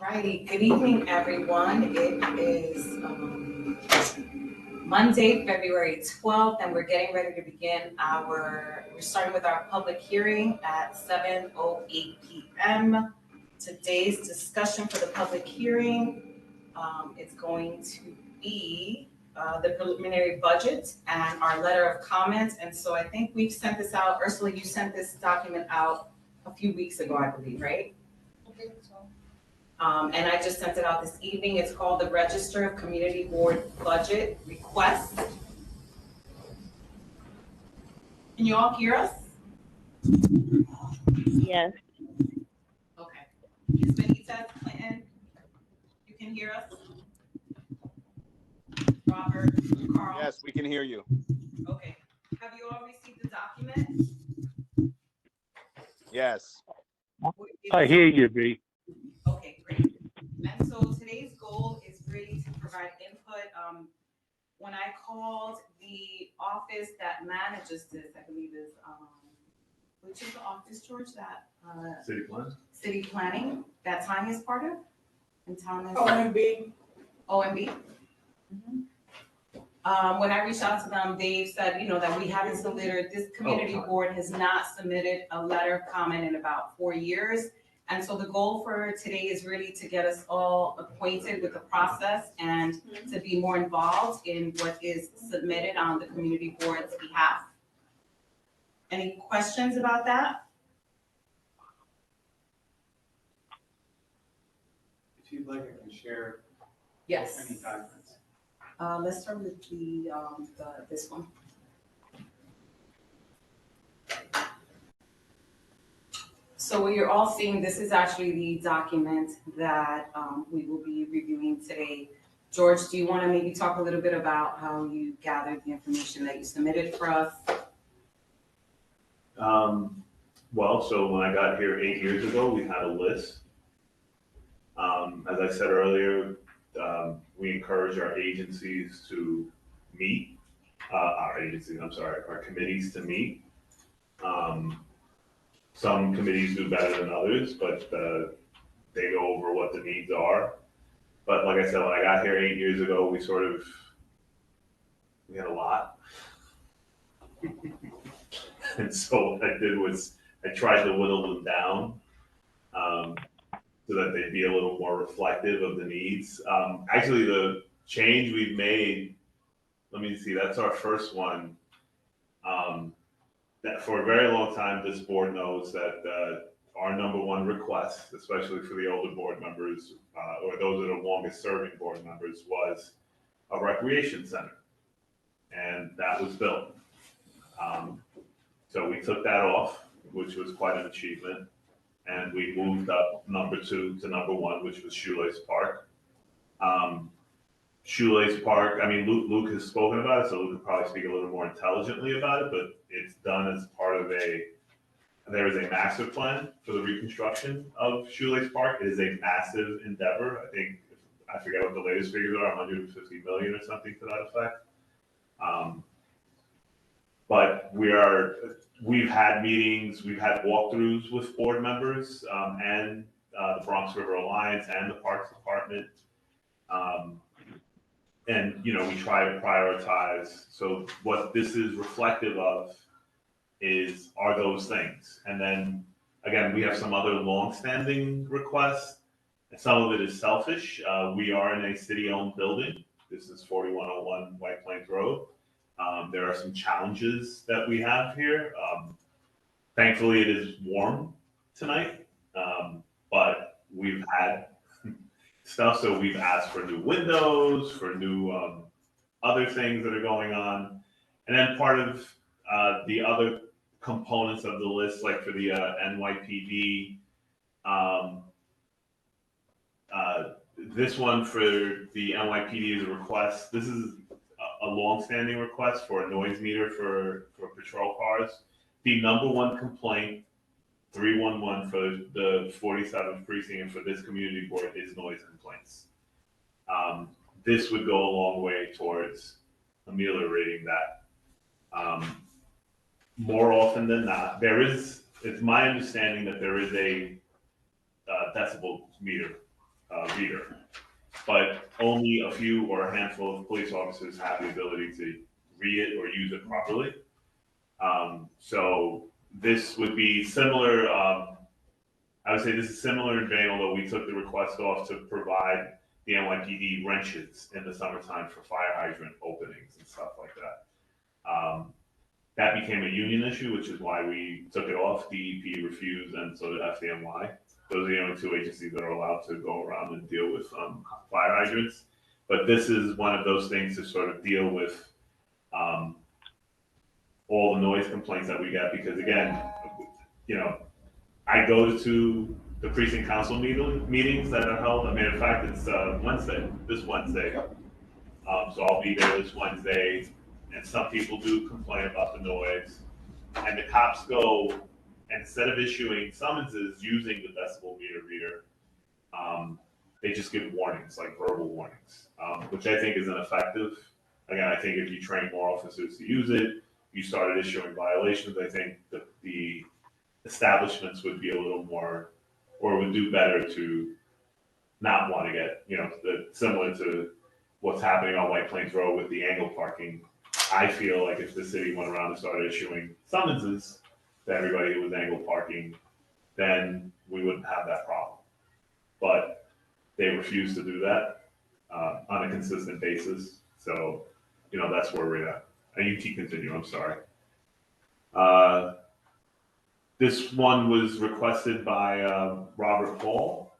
Alrighty, good evening, everyone. It is Monday, February 12th, and we're getting ready to begin we're starting with our public hearing at 7:08 p.m. Today's discussion for the public hearing is going to be the preliminary budget and our letter of comments. And so I think we've sent this out. Ursula, you sent this document out a few weeks ago, I believe, right? I think so. And I just sent it out this evening. It's called the Register of Community Board Budget Request. Can you all hear us? Yes. Okay. Ms. Benitez, Clinton, you can hear us? Robert, Carl? Yes, we can hear you. Okay. Have you all received the document? Yes. I hear you, B. Okay, great. And so today's goal is really to provide input. When I called the office that manages this, I believe is, which is the office, George, that, City plan? city planning, that Tanya is part of? And Tanya is. OMB. OMB? When I reached out to them, they said, that we haven't submitted, this community board has not submitted a letter of comment in about 4 years. And so the goal for today is really to get us all acquainted with the process and to be more involved in what is submitted on the community board's behalf. Any questions about that? If you'd like, I can share Yes. any documents. Let's start with this one. So what you're all seeing, this is actually the document that we will be reviewing today. George, do you want to maybe talk a little bit about how you gathered the information that you submitted for us? Well, so when I got here 8 years ago, we had a list. As I said earlier, we encourage our agencies to meet, our committees to meet. Some committees do better than others, but they go over what the needs are. But like I said, when I got here 8 years ago, we had a lot. And so what I did was I tried to whittle them down so that they'd be a little more reflective of the needs. Actually, the change we've made, let me see, that's our first one. That for a very long time, this board knows that our number one request, especially for the older board members or those that are longest serving board members, was a recreation center. And that was built. So we took that off, which was quite an achievement. And we moved up number 2 to number 1, which was Shoelace Park. Shoelace Park, I mean, Luke has spoken about it, so Luke could probably speak a little more intelligently about it, but it's done as part of there is a master plan for the reconstruction of Shoelace Park. It is a massive endeavor. I forget what the latest figures are, 150 million or something to that effect. But we've had meetings, we've had walkthroughs with board members and the Bronx River Alliance and the Parks Department. And, we try to prioritize. So what this is reflective of are those things. And then, again, we have some other longstanding requests. And some of it is selfish. We are in a city-owned building. This is 4101 White Plains Road. There are some challenges that we have here. Thankfully, it is warm tonight, but we've had stuff. So we've asked for new windows, for new other things that are going on. And then part of the other components of the list, like for the NYPD, this one for the NYPD is a request. This is a long-standing request for a noise meter for patrol cars. The number one complaint, 311 for the 47th precinct and for this community board is noise complaints. This would go a long way towards ameliorating that. More often than not, it's my understanding that there is a decibel meter reader. But only a few or a handful of police officers have the ability to read it or use it properly. So this would be similar, I would say this is similar in vein, although we took the request off to provide the NYPD wrenches in the summertime for fire hydrant openings and stuff like that. That became a union issue, which is why we took it off. DEP refused, and so did FDNY. Those are the only two agencies that are allowed to go around and deal with fire hydrants. But this is one of those things to sort of deal with all the noise complaints that we get, because again, I go to the precinct council meetings that are held. I mean, in fact, it's this Wednesday. So I'll be there this Wednesday, and some people do complain about the noise. And the cops go, and instead of issuing summonses using the decibel meter reader, they just give warnings, like verbal warnings, which I think is ineffective. Again, I think if you train more officers to use it, you started issuing violations, I think that the establishments would be a little more, or would do better to not want to get, similar to what's happening on White Plains Road with the angle parking. I feel like if the city went around and started issuing summonses to everybody who was angle parking, then we wouldn't have that problem. But they refuse to do that on a consistent basis. So, that's where we're at. And you keep continuing, I'm sorry. This one was requested by Robert Paul.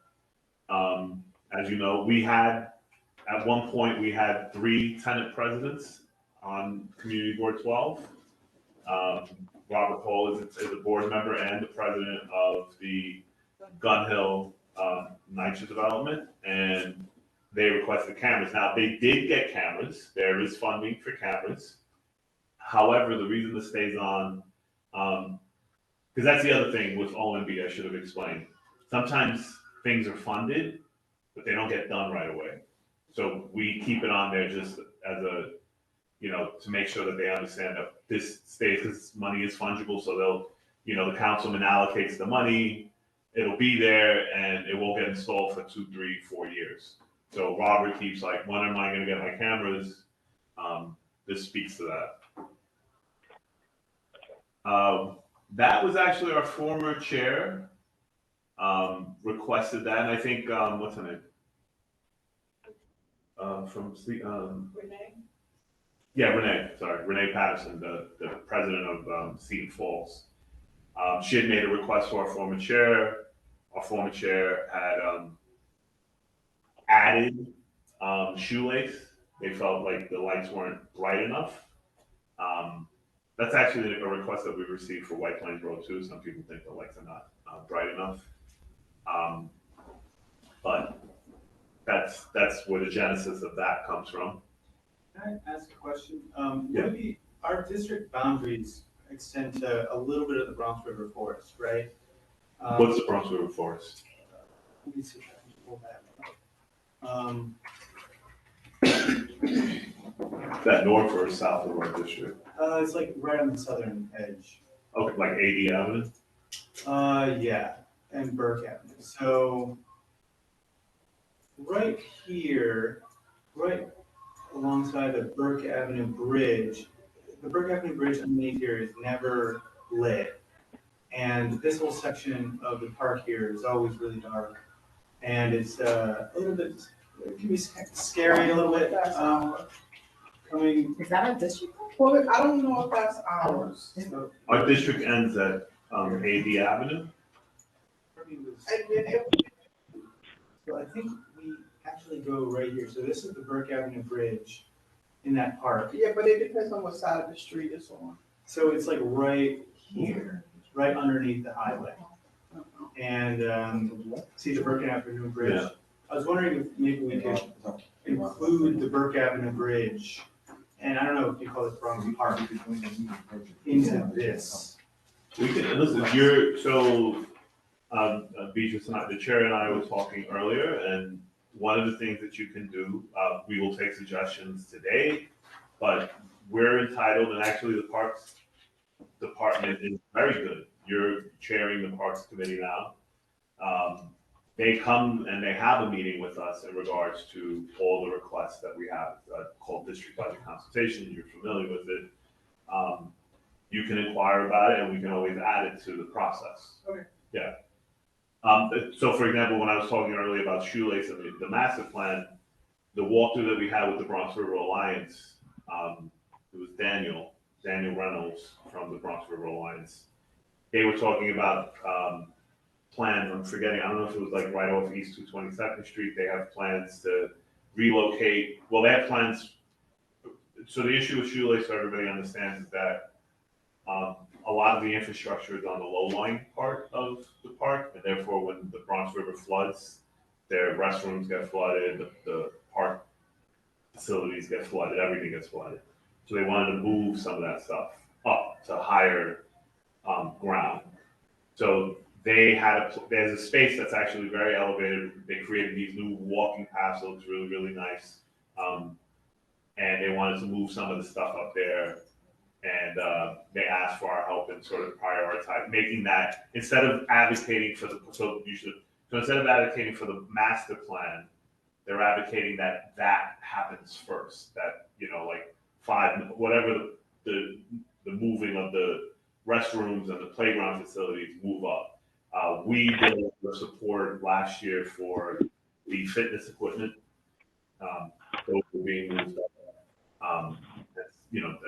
As you know, at one point, we had 3 tenant presidents on Community Board 12. Robert Paul is a board member and the president of the Gun Hill NYCHA development, and they requested cameras. Now, they did get cameras. There is funding for cameras. However, the reason this stays on, because that's the other thing with OMB I should have explained. Sometimes things are funded, but they don't get done right away. So we keep it on there just as a, to make sure that they understand that this stays, because money is fungible. So they'll, the councilman allocates the money, it'll be there, and it won't get installed for 2, 3, 4 years. So Robert keeps like, when am I going to get my cameras? This speaks to that. That was actually our former chair requested that, and I think what's her name? Renee? Yeah, Renee Patterson, the president of Seton Falls. She had made a request to our former chair. Our former chair had added shoelace. They felt like the lights weren't bright enough. That's actually a request that we received for White Plains Road too. Some people think the lights are not bright enough. But that's where the genesis of that comes from. Can I ask a question? Yeah. Our district boundaries extend to a little bit of the Bronx River Forest, right? What's the Bronx River Forest? Let me see if I can pull that up. Is that north or south of our district? It's like right on the southern edge. Okay, like AD Avenue? Yeah, and Burke Avenue. So right here, right alongside the Burke Avenue Bridge, the Burke Avenue Bridge underneath here is never lit. And this whole section of the park here is always really dark. And it's a little bit, it can be scary a little bit. Coming. Is that a district? Well, I don't know if that's ours. Our district ends at AD Avenue. So I think we actually go right here. So this is the Burke Avenue Bridge in that park. Yeah, but it depends on what side of the street it's on. So it's like right here, right underneath the highway. And see the Burke Avenue Bridge? Yeah. I was wondering if maybe we could include the Burke Avenue Bridge, and I don't know if you call it Bronx Park, into this. We can, listen, Beatrice and I, the chair and I were talking earlier, and one of the things that you can do, we will take suggestions today, but we're entitled, and actually the Parks Department is very good. You're chairing the Parks Committee now. they come and they have a meeting with us in regards to all the requests that we have, called district budget consultation. You're familiar with it. You can inquire about it, and we can always add it to the process. Okay. Yeah. So for example, when I was talking earlier about Shoelace and the master plan, the walkthrough that we had with the Bronx River Alliance, it was Daniel Reynolds from the Bronx River Alliance. They were talking about plans. I'm forgetting. I don't know if it was like right off East 222nd Street. They have plans to relocate. Well, they have plans. So the issue with Shoelace, so everybody understands, is that a lot of the infrastructure is on the low-lying part of the park, and therefore, when the Bronx River floods, their restrooms get flooded, the park facilities get flooded, everything gets flooded. So they wanted to move some of that stuff up to higher ground. So there's a space that's actually very elevated. They created these new walking paths, so it looks really, really nice. And they wanted to move some of the stuff up there. And they asked for our help in sort of prioritize, making that, instead of advocating for so instead of advocating for the master plan, they're advocating that happens first. That, like whatever the moving of the restrooms and the playground facilities move up. We did a lot of support last year for the fitness equipment. Those were being moved up.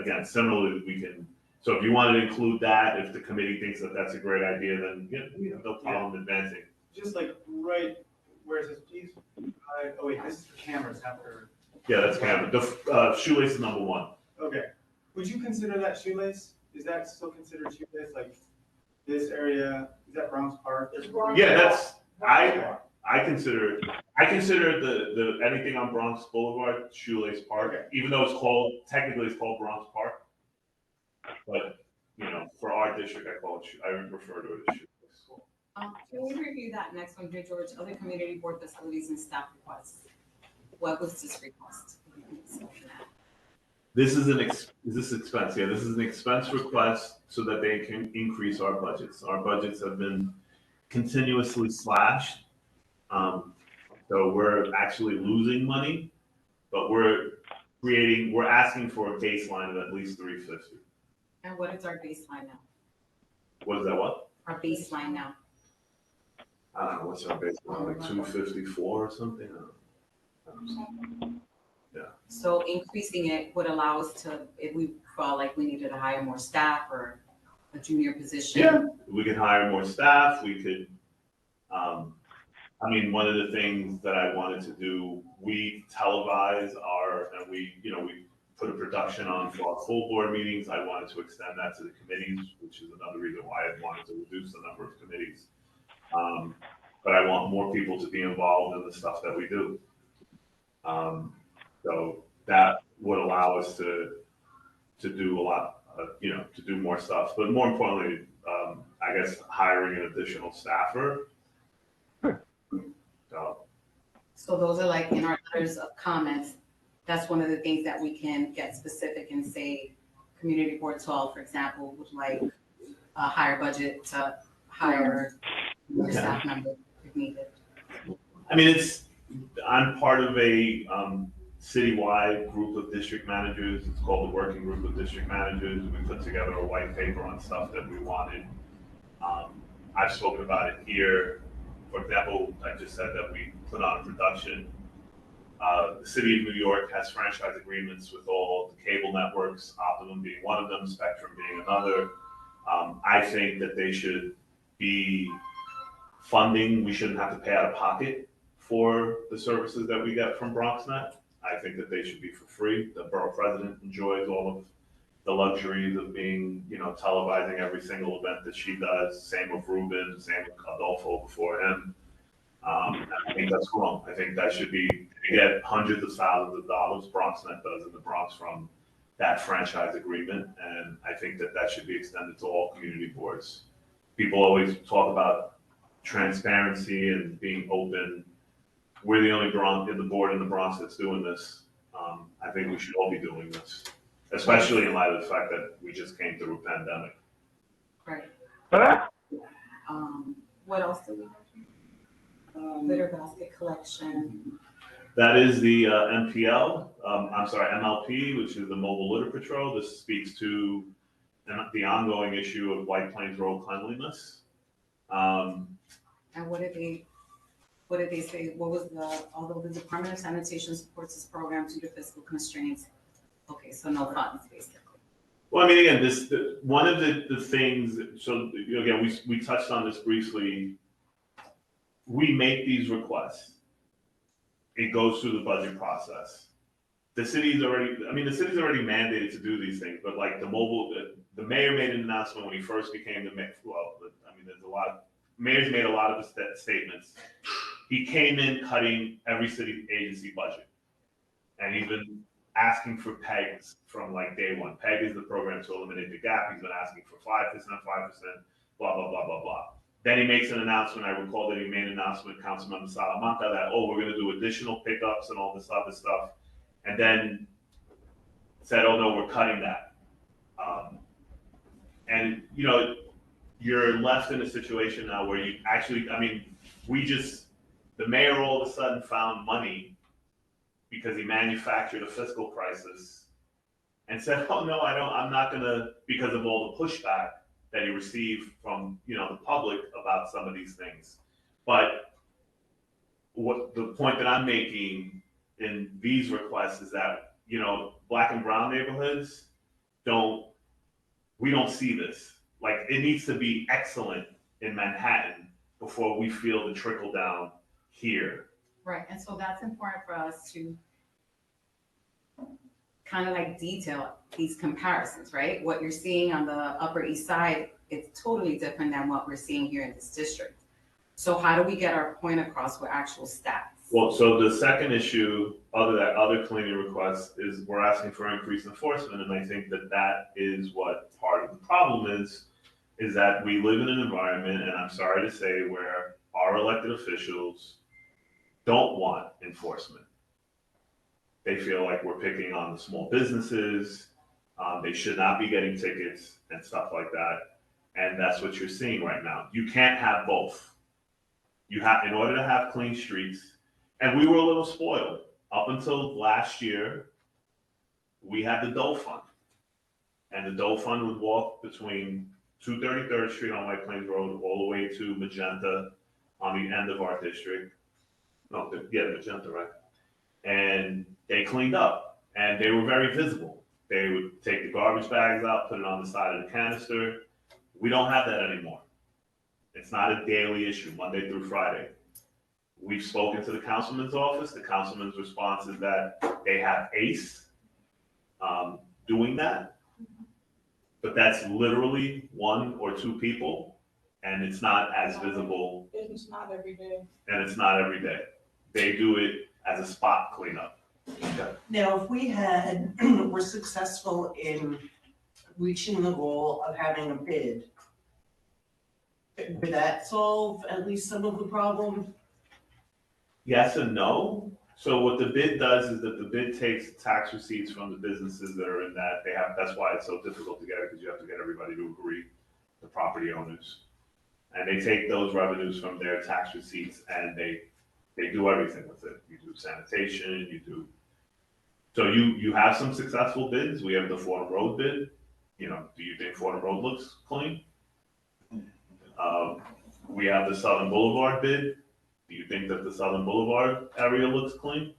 Again, similarly, we can. So if you wanted to include that, if the committee thinks that that's a great idea, then we have no problem advancing. Just like right where it says please. Oh wait, this is for cameras, not for. Yeah, that's camera. The Shoelace is number one. Okay. Would you consider that Shoelace? Is that still considered Shoelace? Like this area? Is that Bronx Park? Yeah, that's I consider the anything on Bronx Boulevard Shoelace Park, Okay. even though technically it's called Bronx Park. But for our district, I refer to it as Shoelace. Can we review that next one here, George? Other community board facilities and staff requests. What was this request? This is expense. Yeah, this is an expense request so that they can increase our budgets. Our budgets have been continuously slashed. So we're actually losing money, but we're asking for a baseline of at least $350. And what is our baseline now? What is that? What? Our baseline now. I don't know. What's our baseline? Like 254 or something? Yeah. So increasing it would allow us to, if we felt like we needed to hire more staff or a junior position. Yeah, we could hire more staff. We could. One of the things that I wanted to do, we televise and we put a production on for our full board meetings. I wanted to extend that to the committees, which is another reason why I wanted to reduce the number of committees. But I want more people to be involved in the stuff that we do. So that would allow us to do a lot, to do more stuff. But more importantly, I guess hiring an additional staffer. So those are like in our letters of comments. That's one of the things that we can get specific and say, Community Board 12, for example, would like a higher budget to hire more staff members if needed. I'm part of a citywide group of district managers. It's called the Working Group of District Managers. We put together a white paper on stuff that we wanted. I've spoken about it here. For example, I just said that we put on a production. The city of New York has franchise agreements with all the cable networks, Optimum being one of them, Spectrum being another. I think that they should be funding. We shouldn't have to pay out of pocket for the services that we get from BronxNet. I think that they should be for free. The borough president enjoys all of the luxuries of being, televising every single event that she does. Same with Ruben, same with Adolfo before him. I think that's wrong. I think that should be, they get hundreds of thousands of dollars, BronxNet does in the Bronx, from that franchise agreement. And I think that should be extended to all community boards. People always talk about transparency and being open. We're the only board in the Bronx that's doing this. I think we should all be doing this, especially in light of the fact that we just came through a pandemic. Right. What else do we Litter basket collection. That is the MLP, which is the Mobile Litter Patrol. This speaks to the ongoing issue of White Plains Road cleanliness. And what did they say? What was although the Department of Sanitation supports this program due to fiscal constraints. Okay, so no funds, basically. Well, I mean, again, one of the things, so again, we touched on this briefly. We make these requests. It goes through the budget process. The city's already mandated to do these things, but like the mayor made an announcement when he first became the mayor. Well, I mean, mayors made a lot of statements. He came in cutting every city agency budget, and he's been asking for pegs from like day one. PEG is the program to eliminate the gap. He's been asking for 5%, blah, blah, blah, blah, blah. Then he makes an announcement. I recall that he made an announcement, Councilmember Salamanca, that, we're going to do additional pickups and all this other stuff. And then said, no, we're cutting that. And, you're left in a situation now where you actually, the mayor all of a sudden found money because he manufactured a fiscal crisis and said, no, I'm not going to, because of all the pushback that he received from, the public about some of these things. But what the point that I'm making in these requests is that, Black and brown neighborhoods we don't see this. Like, it needs to be excellent in Manhattan before we feel the trickle down here. Right, and so that's important for us to kind of like detail these comparisons, right? What you're seeing on the Upper East Side is totally different than what we're seeing here in this district. So how do we get our point across with actual stats? Well, so the second issue, other cleaning requests, is we're asking for increased enforcement, and I think that is what part of the problem is that we live in an environment, and I'm sorry to say, where our elected officials don't want enforcement. They feel like we're picking on the small businesses. They should not be getting tickets and stuff like that. And that's what you're seeing right now. You can't have both. In order to have clean streets, and we were a little spoiled. Up until last year, we had the Dole Fund. And the Dole Fund would walk between 233rd Street on White Plains Road all the way to Magenta on the end of our district. Magenta, right? And they cleaned up, and they were very visible. They would take the garbage bags out, put it on the side of the canister. We don't have that anymore. It's not a daily issue, Monday through Friday. We've spoken to the councilman's office. The councilman's response is that they have ACE doing that, but that's literally one or two people, and it's not as visible. It's not every day. And it's not every day. They do it as a spot cleanup. Now, if we were successful in reaching the goal of having a bid, would that solve at least some of the problem? Yes and no. So what the bid does is that the bid takes tax receipts from the businesses that are in that. That's why it's so difficult to get it, because you have to get everybody to agree, the property owners. And they take those revenues from their tax receipts and they do everything with it. You do sanitation, so you have some successful bids. We have the Fordham Road bid. Do you think Fordham Road looks clean? We have the Southern Boulevard bid. Do you think that the Southern Boulevard area looks clean?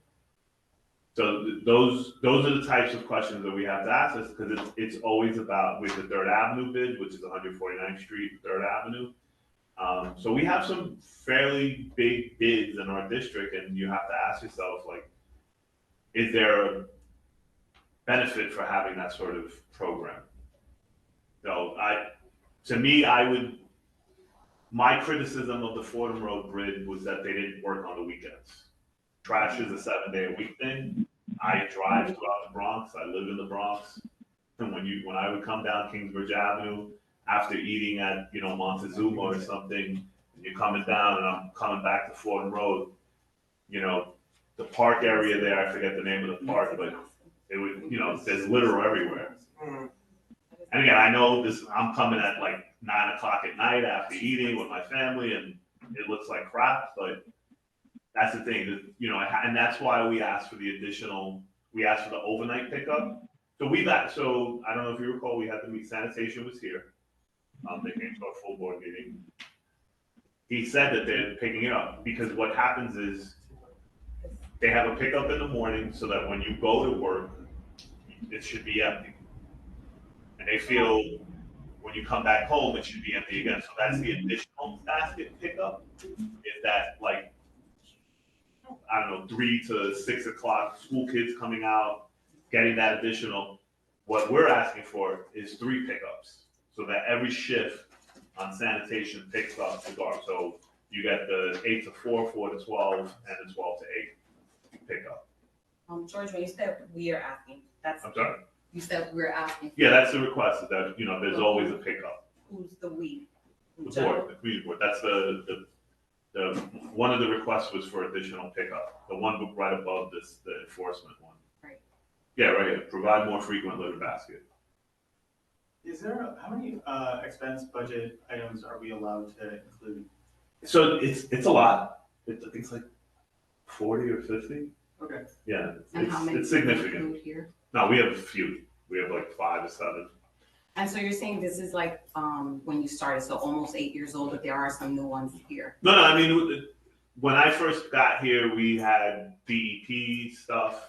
So those are the types of questions that we have to ask us, because it's always about, with the 3rd Avenue bid, which is 149th Street, 3rd Avenue. So we have some fairly big bids in our district, and you have to ask yourself, like, is there a benefit for having that sort of program? So my criticism of the Fordham Road bid was that they didn't work on the weekends. Trash is a 7-day-a-week thing. I drive throughout the Bronx. I live in the Bronx. And when I would come down Kingsbridge Avenue after eating at Montezuma or something, and you're coming down, and I'm coming back to Fordham Road, the park area there, I forget the name of the park, but it would, there's litter everywhere. And again, I know this, I'm coming at like 9 o'clock at night after eating with my family, and it looks like crap, but That's the thing, that, you know, and that's why we asked for the additional, we asked for the overnight pickup. So I don't know if you recall, we had to meet, sanitation was here. They came to our full board meeting. He said that they're picking it up, because what happens is they have a pickup in the morning so that when you go to work, it should be empty. And they feel when you come back home, it should be empty again. So that's the additional basket pickup, is that like, I don't know, 3 to 6 o'clock, school kids coming out, getting that additional. What we're asking for is 3 pickups, so that every shift on sanitation picks up the garbage. So you get the 8 to 4, 4 to 12, and the 12 to 8 pickup. George, when you said we are asking, that's, I'm sorry? you said we're asking. Yeah, that's the request, is that, you know, there's always a pickup. Who's the we? The board, the community board, that's the, one of the requests was for additional pickup, the one right above this, the enforcement one. Right. Yeah, right here, provide more frequent litter basket. Is there, how many, expense budget items are we allowed to include? So it's a lot, I think it's like 40 or 50, Okay. yeah, And how many it's significant. include here? No, we have a few, we have like 5 or 7. And so you're saying this is like, when you started, so almost 8 years old, but there are some new ones here. No, I mean, when I first got here, we had DEP stuff,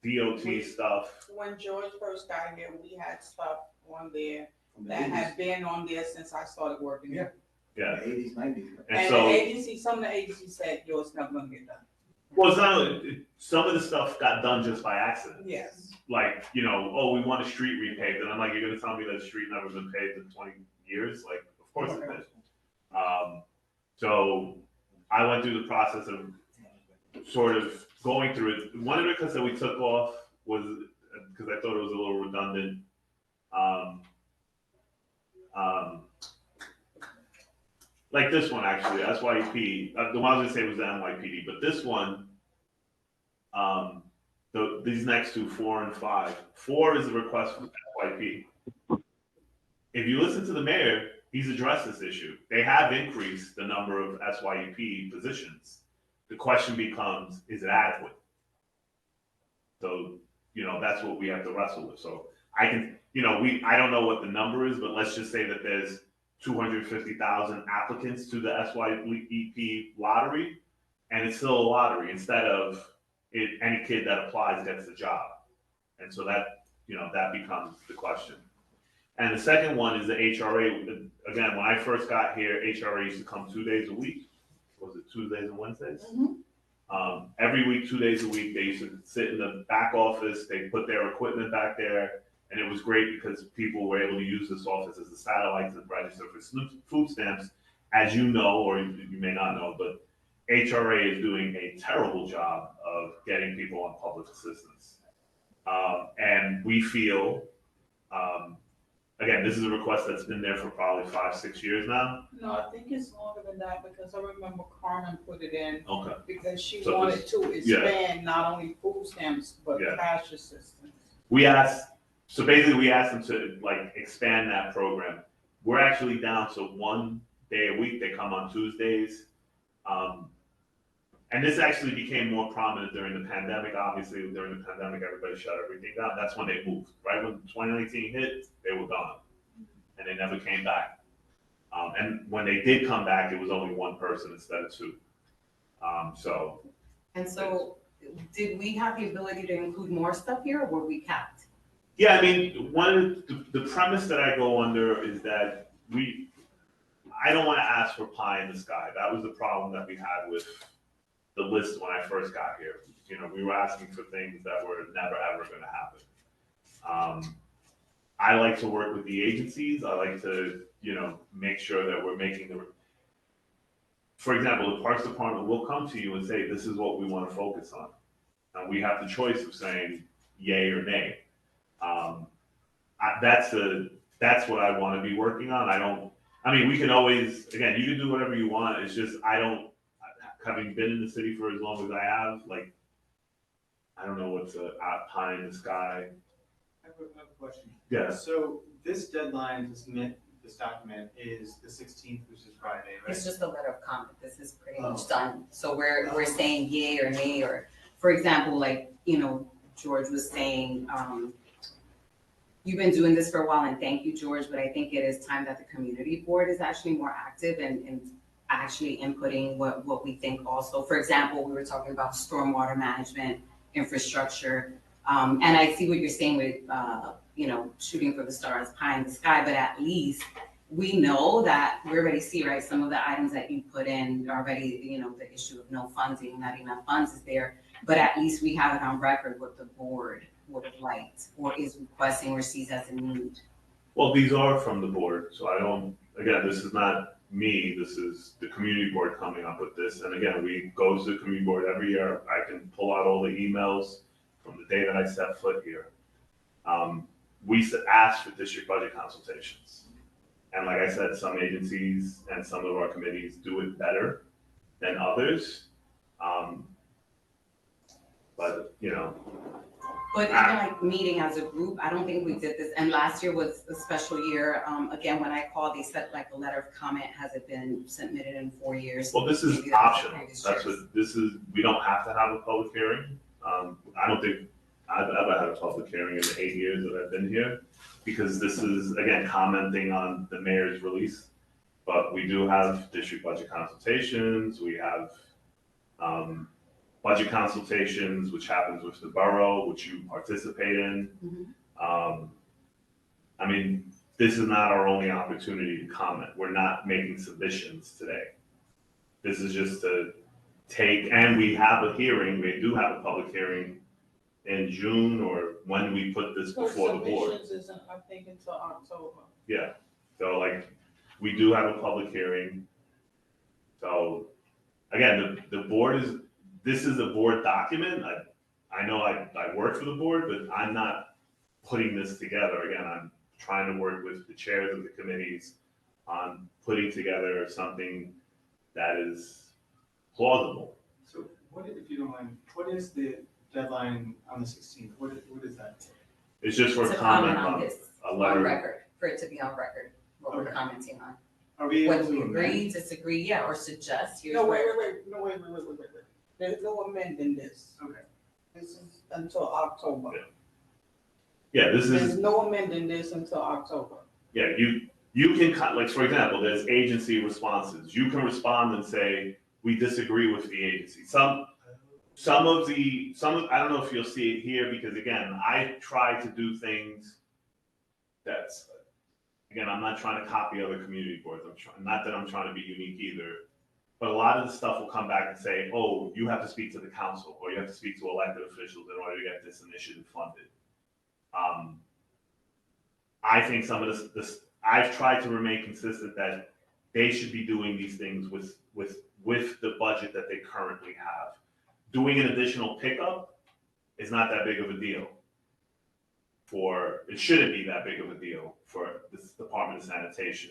DOT stuff. When George first got here, we had stuff on there that had been on there since I started working here. Yeah, 80s, 90s. and And the so, agency, some of the agencies said, yo, it's never gonna get done. well, it's not, some of the stuff got done just by accident. Yes. Like, you know, oh, we want a street repaved, and I'm like, you're gonna tell me that street never been paved in 20 years? Like, of course it did. So I went through the process of sort of going through it. One of the requests that we took off was, because I thought it was a little redundant, like this one actually, SYP, the one I was gonna say was the NYPD, but this one, these next two, 4 and 5. 4 is a request from SYP. If you listen to the mayor, he's addressed this issue. They have increased the number of SYP positions. The question becomes, is it adequate? So, you know, that's what we have to wrestle with. So I can, you know, I don't know what the number is, but let's just say that there's 250,000 applicants to the SYP lottery, and it's still a lottery instead of any kid that applies gets the job. And so that, you know, that becomes the question. And the second one is the HRA. Again, when I first got here, HRA used to come 2 days a week. Was it Tuesdays and Wednesdays? Every week, 2 days a week, they used to sit in the back office. They put their equipment back there. And it was great because people were able to use this office as a satellite to register for food stamps. As you know, or you may not know, but HRA is doing a terrible job of getting people on public assistance. And we feel, again, this is a request that's been there for probably 5-6 years now. No, I think it's longer than that because I remember Carmen put it in Okay. because she So wanted to expand not only food stamps, but Yeah. cash assistance. So basically we asked them to like expand that program. We're actually down to 1 day a week. They come on Tuesdays. And this actually became more prominent during the pandemic. Obviously, during the pandemic, everybody shut everything down. That's when they moved. Right when 2019 hit, they were gone, and they never came back. And when they did come back, it was only 1 person instead of 2. And so, did we have the ability to include more stuff here, or were we capped? Yeah, I mean, the premise that I go under is that I don't want to ask for pie in the sky. That was the problem that we had with the list when I first got here. You know, we were asking for things that were never ever going to happen. I like to work with the agencies. I like to, you know, make sure that we're making for example, the Parks Department will come to you and say, this is what we want to focus on. And we have the choice of saying yay or nay. That's what I want to be working on. I mean, we can always, again, you can do whatever you want. It's just, having been in the city for as long as I have, like, I don't know what's a pie in the sky. I have a question. Yeah. So this deadline to submit this document is the 16th, which is Friday, right? It's just a letter of comment, this is pretty Oh. much done. So we're saying yay or nay, or, for example, like, you know, George was saying, you've been doing this for a while, and thank you, George, but I think it is time that the community board is actually more active and actually inputting what we think also. For example, we were talking about stormwater management, infrastructure, and I see what you're saying with, you know, shooting for the stars, pie in the sky, but at least we know that we already see, right, some of the items that you put in already, you know, the issue of no funding, not enough funds is there, but at least we have it on record what the board would have liked or is requesting or sees as a need. Well, these are from the board, so I don't, again, this is not me, this is the community board coming up with this. And again, we go to the community board every year. I can pull out all the emails from the day that I set foot here. We asked for district budget consultations. And like I said, some agencies and some of our committees do it better than others. But, you know. But even like meeting as a group, I don't think we did this, and last year was a special year. Again, when I called, they said like a letter of comment, has it been submitted in 4 years? Well, this is Maybe that was optional. previous That's years. what, this is, we don't have to have a public hearing. I don't think I've ever had a public hearing in the 8 years that I've been here, because this is, again, commenting on the mayor's release. But we do have district budget consultations, we have, budget consultations, which happens with the borough, which you participate in. I mean, this is not our only opportunity to comment. We're not making submissions today. This is just to take, and we have a hearing, we do have a public hearing in June, or when we put this before the board. Submissions isn't, I think, until October. Yeah, so like, we do have a public hearing. So, again, the board is, this is a board document. I know I work for the board, but I'm not putting this together. Again, I'm trying to work with the chairs of the committees on putting together something that is plausible. So what, if you don't mind, what is the deadline on the 16th? What is that? It's just for To comment comment on on this, a on letter. record, for it to be on record, what we're Okay. commenting on. Are we able Whether we to amend? agree, disagree, yeah, or suggest, here's No, where. wait. There's no amending this. Okay. This is until October. Yeah, this There's is, no amending this until October. yeah, you can, like, for example, there's agency responses. You can respond and say, we disagree with the agency. I don't know if you'll see it here, because again, I try to do things that's, again, I'm not trying to copy other community boards. Not that I'm trying to be unique either, but a lot of the stuff will come back and say, oh, you have to speak to the council, or you have to speak to elected officials in order to get this initiative funded. I think some of this, I've tried to remain consistent that they should be doing these things with the budget that they currently have. Doing an additional pickup is not that big of a deal. It shouldn't be that big of a deal for this Department of Sanitation.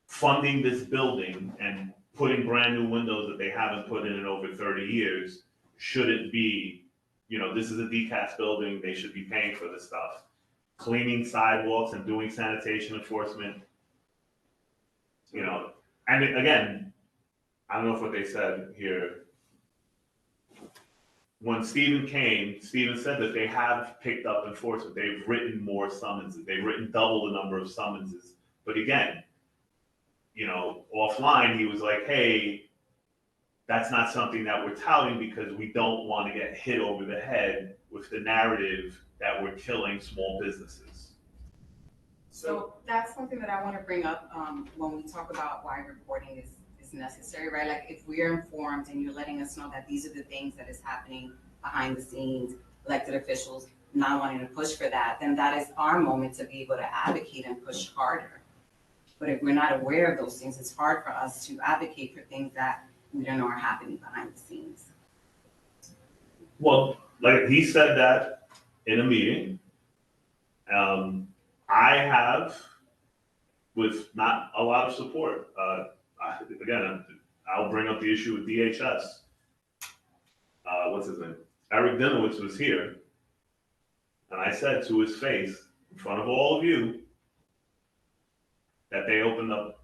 Funding this building and putting brand new windows that they haven't put in over 30 years shouldn't be, you know, this is a DCAS building, they should be paying for this stuff. Cleaning sidewalks and doing sanitation enforcement, you know, and again, I don't know if what they said here. When Stephen came, Stephen said that they have picked up enforcement. They've written more summonses. They've written double the number of summonses. But again, you know, offline, he was like, hey, that's not something that we're touting because we don't want to get hit over the head with the narrative that we're killing small businesses. So that's something that I want to bring up when we talk about why reporting is necessary, right? Like if we're informed and you're letting us know that these are the things that is happening behind the scenes, elected officials not wanting to push for that, then that is our moment to be able to advocate and push harder. But if we're not aware of those things, it's hard for us to advocate for things that we don't know are happening behind the scenes. Well, like he said that in a meeting. I have, with not a lot of support, again, I'll bring up the issue with DHS. What's his name? Eric Dinowitz was here, and I said to his face, in front of all of you, that they opened up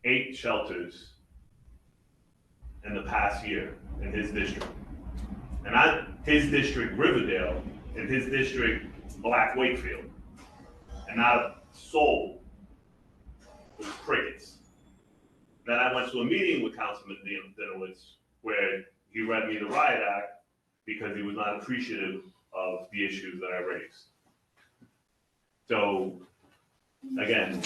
8 shelters in the past year in his district. And not his district, Riverdale, in his district, Black Wakefield. And not a soul. It was crickets. Then I went to a meeting with Councilman Dinowitz where he read me the riot act because he was not appreciative of the issues that I raised. So, again,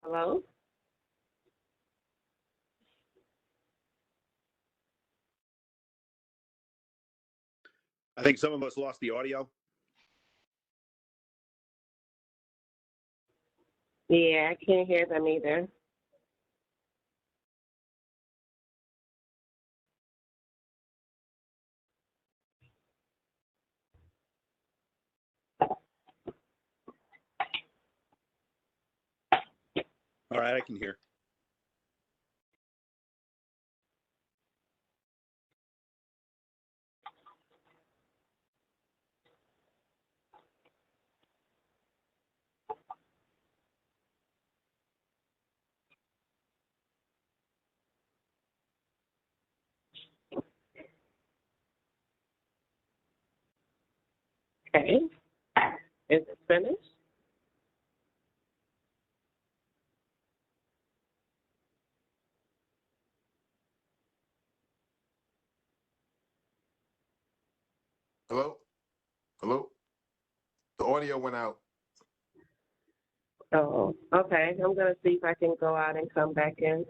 Hello? I think some of us lost the audio. Yeah, I can't hear them either. All right, I can hear. Okay. Is it finished? Hello? Hello? The audio went out. Oh, okay. I'm going to see if I can go out and come back in.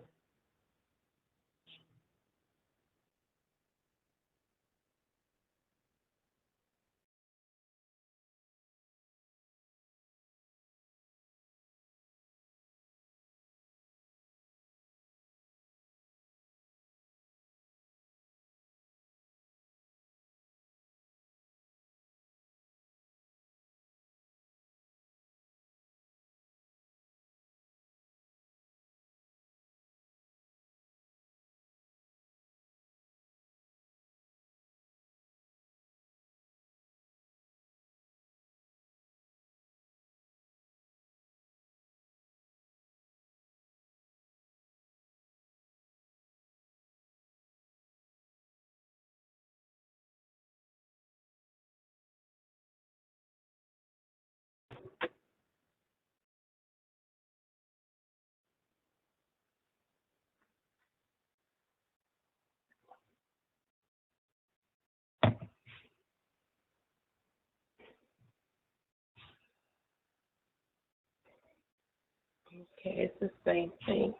Okay, it's the same thing.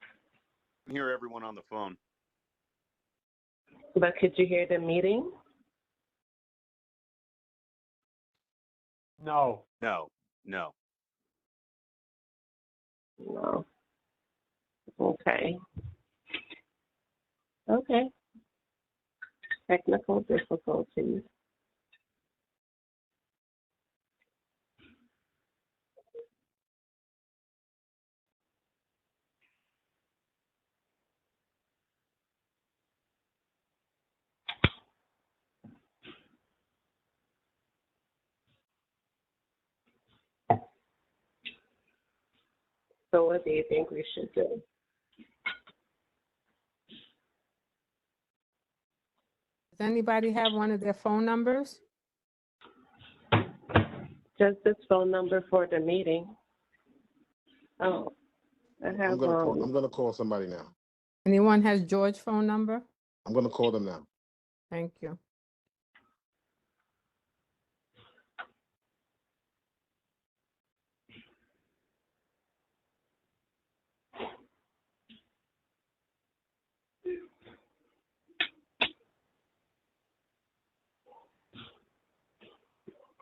I can hear everyone on the phone. But could you hear the meeting? No. No, no. No. Okay. Okay. Technical difficulties. So what do you think we should do? Does anybody have one of their phone numbers? Just this phone number for the meeting. Oh, I have I'm gonna call somebody now. Anyone has George's phone number? I'm gonna call them now. Thank you.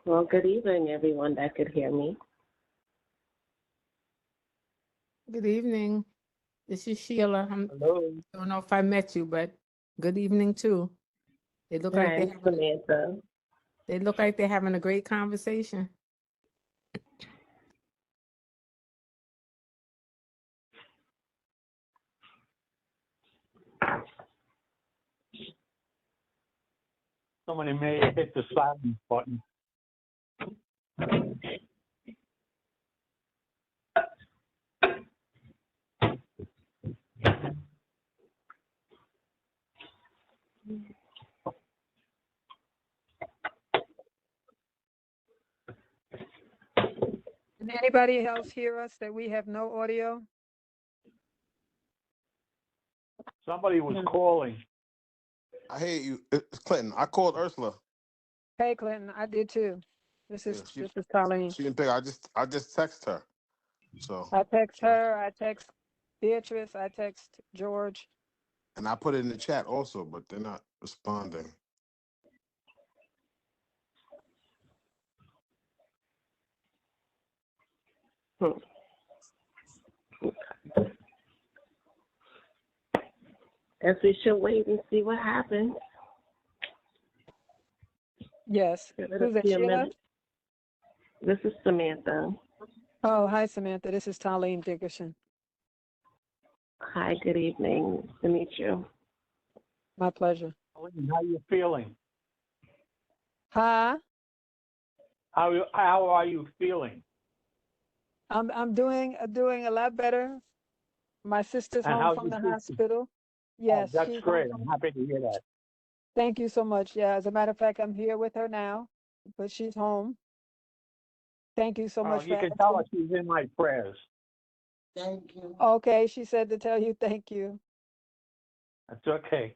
Well, good evening, everyone that could hear me. Good evening. This is Sheila. I Hello. don't know if I met you, but good evening too. They look like Hi, Samantha. they look like they're having a great conversation. Somebody may have hit the silence button. Can anybody else hear us that we have no audio? Somebody was calling. I hear you. It's Clinton. I called Ursula. Hey, Clinton, I did too. This Yeah, is Colleen. she didn't pick. I just text her. So. I text her, I text Beatrice, I text George. And I put it in the chat also, but they're not responding. Guess we should wait and see what happens. Yes. Give it Who's a that, few Sheila? minutes. This is Samantha. Oh, hi, Samantha. This is Talene Dickerson. Hi, good evening. Nice to meet you. My pleasure. How you feeling? Huh? How are you feeling? I'm doing a lot better. My sister's And home how's from the your sister? hospital. Oh, Yes, that's she's great. home I'm from. happy to hear that. Thank you so much. Yeah, as a matter of fact, I'm here with her now, but she's home. Thank you so much for You can tell her asking. she's in my prayers. Thank you. Okay, she said to tell you thank you. That's okay.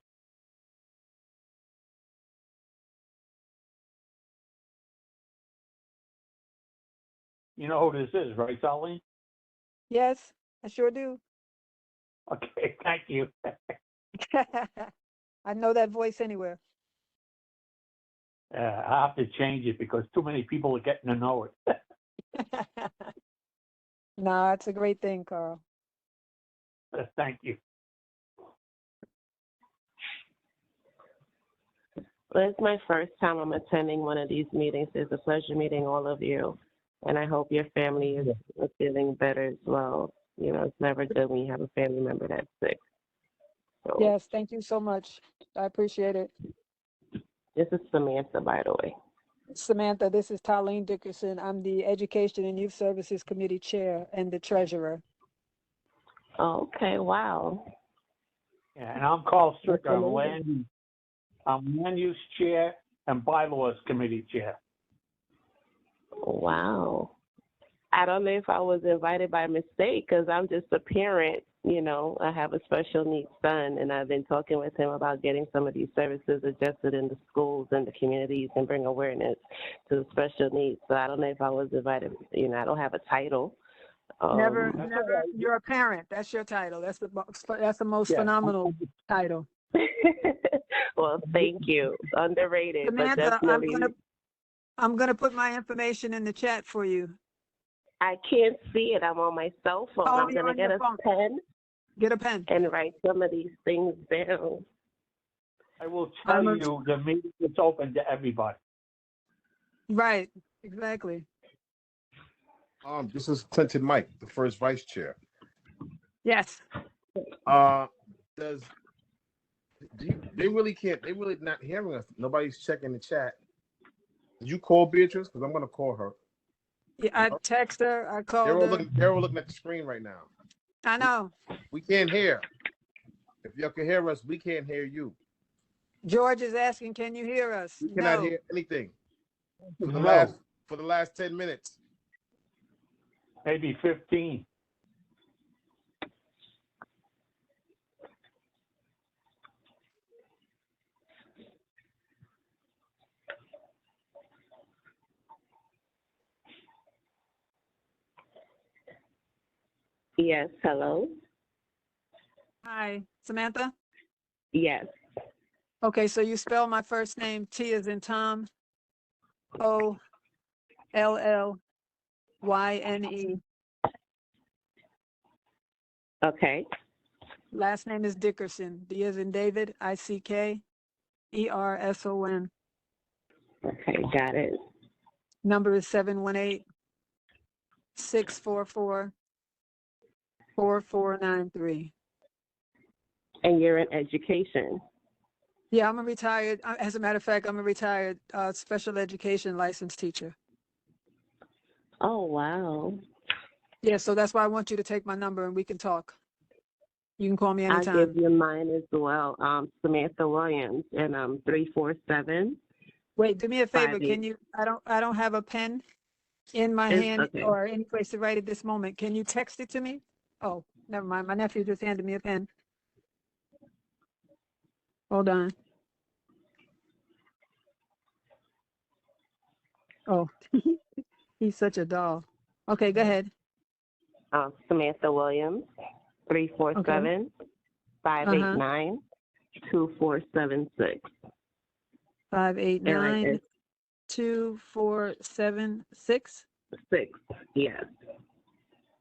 You know who this is, right, Darlene? Yes, I sure do. Okay, thank you. I know that voice anywhere. I have to change it because too many people are getting to know it. No, it's a great thing, Carl. Thank you. Well, it's my first time I'm attending one of these meetings. It's a pleasure meeting all of you. And I hope your family is feeling better as well. You know, it's never good when you have a family member that's sick. So, Yes, thank you so much. I appreciate it. this is Samantha, by the way. Samantha, this is Talene Dickerson. I'm the Education and Youth Services Committee Chair and the Treasurer. Okay, wow. Yeah, and I'm Carl Stricker. I'm Land Use Chair and Bylaws Committee Chair. Wow. I don't know if I was invited by mistake because I'm just a parent. You know, I have a special needs son, and I've been talking with him about getting some of these services adjusted in the schools and the communities and bring awareness to the special needs. So I don't know if I was invited. You know, I don't have a title. Never. Right. You're a parent. That's your title. That's the most phenomenal title. Well, thank you. Underrated, Samantha, but definitely. I'm gonna put my information in the chat for you. I can't see it. I'm on my cell phone. Oh, I'm you're gonna on get your a phone. pen Get a pen. and write some of these things down. I will tell you the meeting is open to everybody. Right. Exactly. This is Clinton Mike, the first vice chair. Yes. They really not hearing us. Nobody's checking the chat. Did you call Beatrice? Because I'm gonna call her. Yeah, I text her. I called her. They're all looking at the screen right now. I know. We can't hear. If y'all can hear us, we can't hear you. George is asking, can you hear us? We cannot hear anything for the last 10 minutes. Maybe 15. Yes, hello? Hi, Samantha? Yes. Okay, so you spell my first name, T as in Tom, O, Lyne. Okay. Last name is Dickerson, D as in David, Ickerson. Okay, got it. Number is 718-644-4493. And you're in education. Yeah, as a matter of fact, I'm a retired special education licensed teacher. Oh, wow. Yeah, so that's why I want you to take my number and we can talk. You can call me I'll anytime. give you mine as well. Samantha Williams, and 347. Wait, do me a favor. 58. Can you, I don't have a pen in my hand Okay. or any place to write at this moment. Can you text it to me? Oh, never mind. My nephew just handed me a pen. Hold on. Oh, he's such a doll. Okay, go ahead. Samantha Williams, 347 589 2476. 589 2476 6, yes.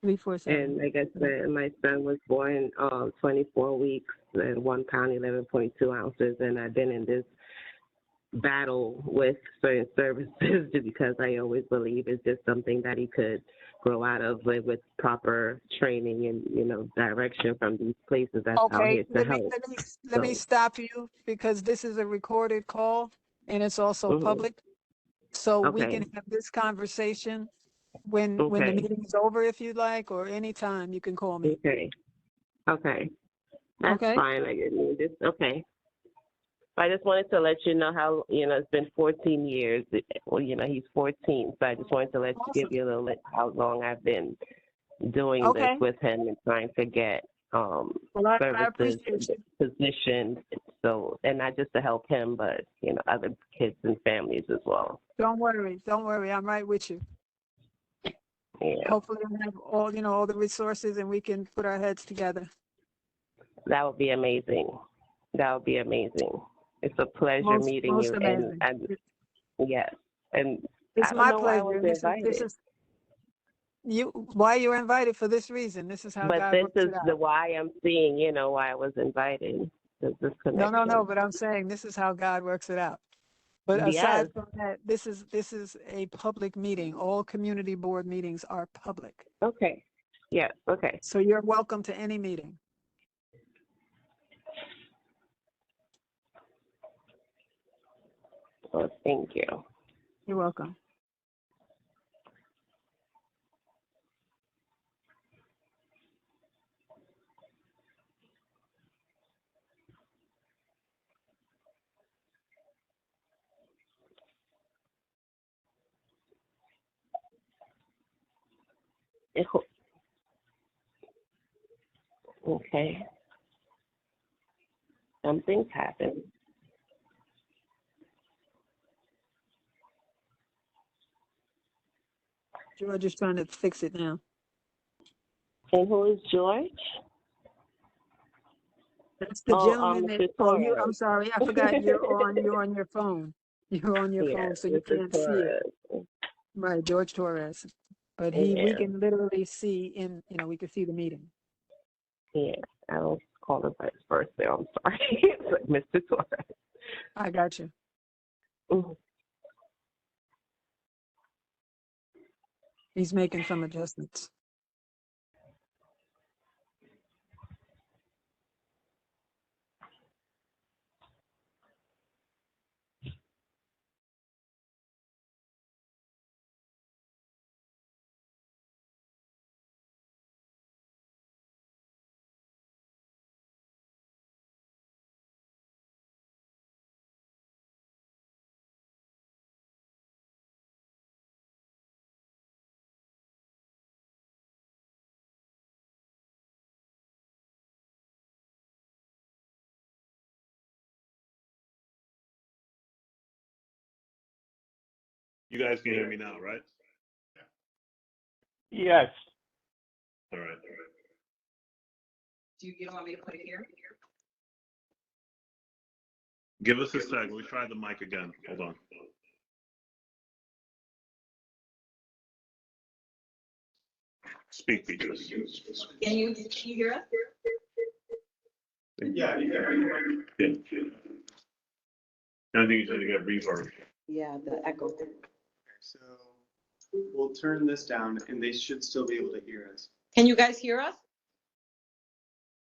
347. And like I said, my son was born 24 weeks and 1 pound 11.2 ounces, and I've been in this battle with certain services just because I always believe it's just something that he could grow out of with proper training and direction from these places that's out Okay, here to help. let me stop you because this is a recorded call and it's also public. So we can have this conversation when the meeting is over if you'd like, or anytime you can call me. Okay. That's fine. I didn't need this. Okay. I just wanted to let you know how, it's been 14 years. Well, he's 14. So I just wanted to give you a little how long I've been doing this with him and trying to get services positioned. So, and not just to help him, but, other kids and families as well. Don't worry. I'm right with you. Yeah. Hopefully we have all the resources and we can put our heads together. That would be amazing. It's a pleasure meeting you. And yes. And it's I don't my know pleasure. why I was invited. This is why you were invited for this reason. This is how God works it out. But this is why I'm seeing, why I was invited. This connection. No, but I'm saying this is how God works it out. But aside from that, this is a public meeting. All community board meetings are public. Okay. Yeah, okay. So you're welcome to any meeting. Oh, thank you. You're welcome. Okay. Something's happened. George is trying to fix it now. And who is George? That's the gentleman I'm sorry, I forgot you're on your phone. You're on your phone, so you can't see it. Right, George Torres. But we can literally see we can see the meeting. Yeah, I don't call him by his first name. I'm sorry. It's like Mr. Torres. I got you. Mm-hmm. He's making some adjustments. You guys can hear me now, right? Yes. All right. Do you want me to put it here? Give us a sec. We tried the mic again. Hold on. Speak, Beatrice. Can you hear us? Yeah, Yeah. I think you said to get reverb. Yeah, the echo. so we'll turn this down and they should still be able to hear us. Can you guys hear us?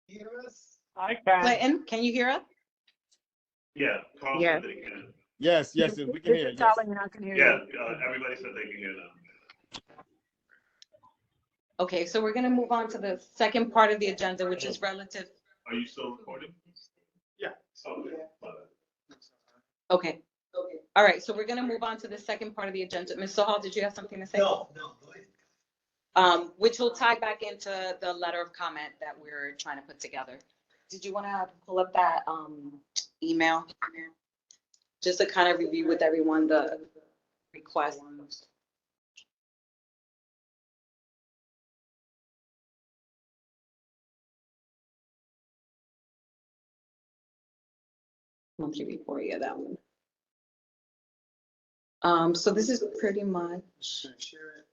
Hear us? I can. Clinton, can you hear us? Yeah, Carl Yes. said they can. Yes, yes, we can hear. Mr. Yes. Talley, I can hear Yeah, you. everybody said they can hear now. Okay, so we're gonna move on to the second part of the agenda, which is relative. Are you still recording? Yeah. Okay. My bad. Okay. All right, so we're gonna move on to the second part of the agenda. Ms. Hall, did you have something to say? No, go ahead. Which will tie back into the letter of comment that we're trying to put together. Did you wanna pull up that, email? Just to kind of review with everyone the request. Monthly report, yeah, that one. So this is pretty much. Share it.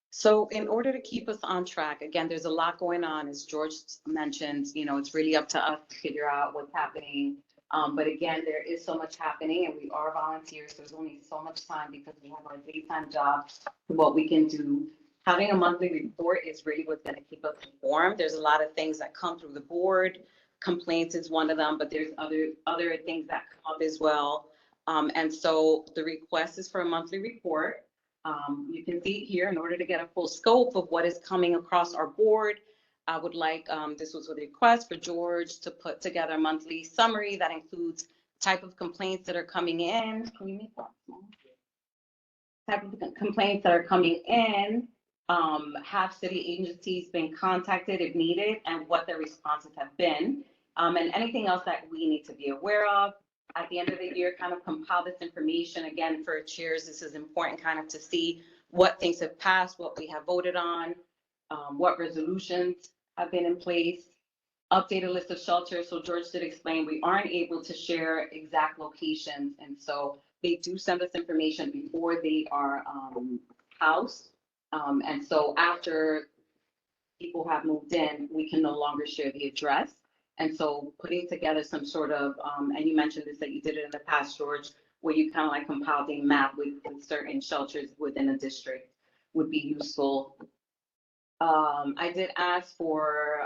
So in order to keep us on track, again, there's a lot going on, as George mentioned, you know, it's really up to us to figure out what's happening. But again, there is so much happening and we are volunteers. There's only so much time because we have our daytime jobs, what we can do. Having a monthly report is really what's gonna keep us informed. There's a lot of things that come through the board. Complaints is one of them, but there's other things that come up as well. And so the request is for a monthly report. You can see here, in order to get a full scope of what is coming across our board, I would like, this was a request for George to put together a monthly summary that includes type of complaints that are coming in. Can you make that small? Type of complaints that are coming in, have city agencies been contacted if needed, and what their responses have been, and anything else that we need to be aware of. At the end of the year, kind of compile this information. Again, for chairs, this is important kind of to see what things have passed, what we have voted on, what resolutions have been in place, update a list of shelters. So George did explain we aren't able to share exact locations. And so they do send us information before they are housed. And so after people have moved in, we can no longer share the address. And so putting together some sort of, and you mentioned this, that you did it in the past, George, where you kind of like compiled a map with certain shelters within a district would be useful. I did ask for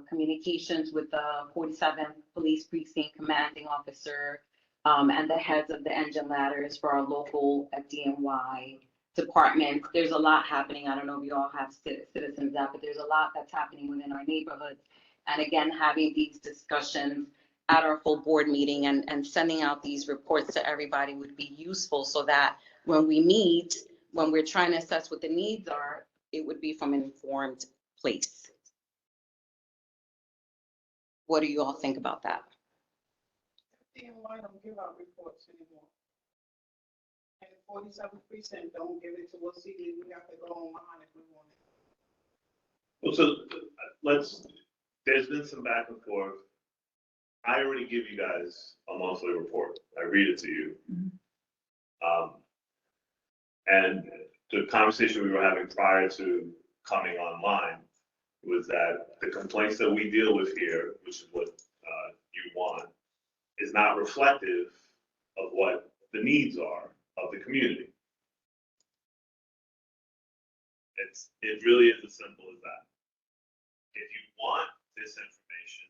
communications with the 47th Police Precinct Commanding Officer and the heads of the engine ladders for our local FDNY departments. There's a lot happening. I don't know if you all have citizens out, but there's a lot that's happening within our neighborhoods. And again, having these discussions at our full board meeting and sending out these reports to everybody would be useful so that when we meet, when we're trying to assess what the needs are, it would be from an informed place. What do you all think about that? FDNY don't give out reports anymore. And 47 precinct don't give it to us either. We have to go online if we want it. Well, so there's been some back and forth. I already give you guys a monthly report. I read it to you. And the conversation we were having prior to coming online was that the complaints that we deal with here, which is what you want, is not reflective of what the needs are of the community. It really is as simple as that. If you want this information,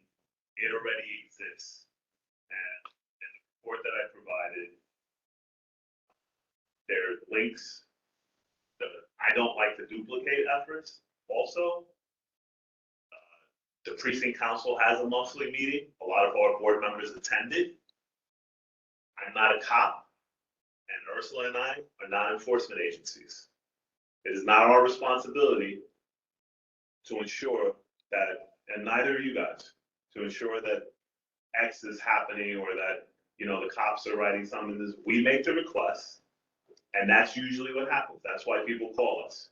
it already exists. And in the report that I provided, there are links. I don't like to duplicate efforts. Also, the precinct council has a monthly meeting. A lot of our board members attended. I'm not a cop, and Ursula and I are not enforcement agencies. It is not our responsibility to ensure that, and neither are you guys, to ensure that X is happening or that, you know, the cops are writing something. We make the request, and that's usually what happens. That's why people call us.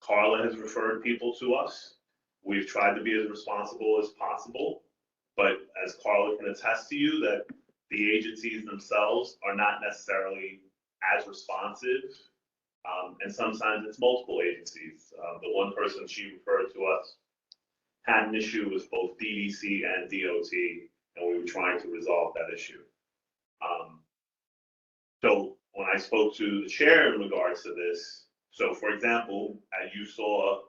Carla has referred people to us. We've tried to be as responsible as possible, but as Carla can attest to you, that the agencies themselves are not necessarily as responsive. And sometimes it's multiple agencies. The one person she referred to us had an issue with both DDC and DOT, and we were trying to resolve that issue. So when I spoke to the chair in regards to this, so for example, as you saw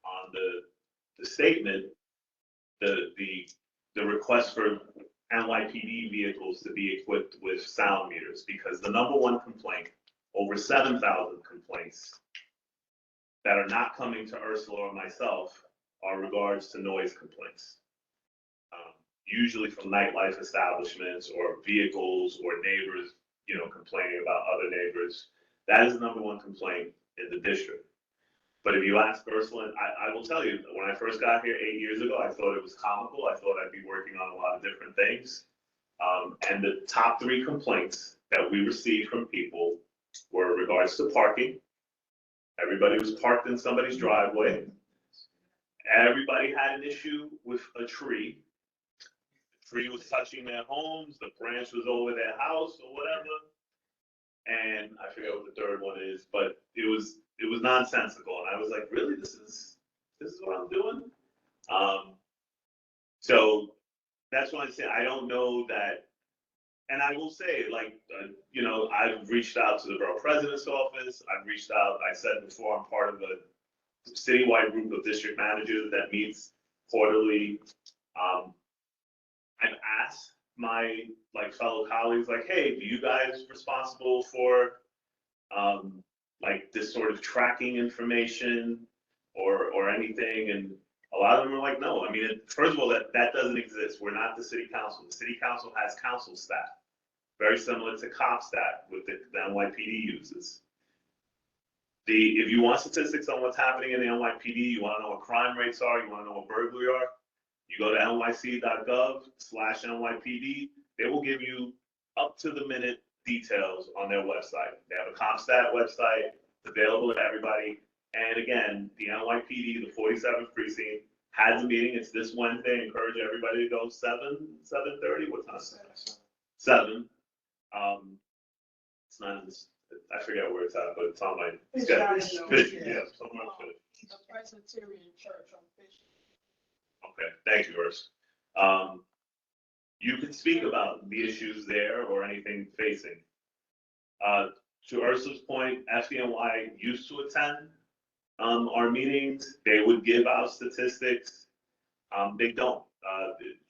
on the statement, the request for NYPD vehicles to be equipped with sound meters, because the number one complaint, over 7,000 complaints that are not coming to Ursula or myself are regards to noise complaints. Usually from nightlife establishments or vehicles or neighbors, complaining about other neighbors. That is the number one complaint in the district. But if you ask Ursula, I will tell you, when I first got here 8 years ago, I thought it was comical. I thought I'd be working on a lot of different things. And the top 3 complaints that we received from people were regards to parking. Everybody was parked in somebody's driveway. Everybody had an issue with a tree. The tree was touching their homes, the branch was over their house or whatever. And I forget what the third one is, but it was nonsensical. And I was like, really, this is what I'm doing? So that's why I say I don't know that. And I will say, I've reached out to the borough president's office. I've reached out, I said before, I'm part of a citywide group of district managers that meets quarterly. I've asked my fellow colleagues, hey, do you guys responsible for this sort of tracking information or anything? And a lot of them are like, no. I mean, first of all, that doesn't exist. We're not the city council. The city council has council staff, very similar to cop staff with the NYPD uses. If you want statistics on what's happening in the NYPD, you want to know what crime rates are, you want to know what burglary are, you go to nyc.gov/NYPD. They will give you up to the minute details on their website. They have a CompStat website. It's available to everybody. And again, the NYPD, the 47th precinct, has a meeting. It's this Wednesday. I encourage everybody to go 7:30. What time? 7. It's not in this. I forget where it's at, but it's on my schedule. Yeah, somewhere on Fish. The Presbyterian Church on Fish. Okay, thank you, Urs. You can speak about the issues there or anything facing. To Ursula's point, FDNY used to attend our meetings. They would give out statistics. They don't.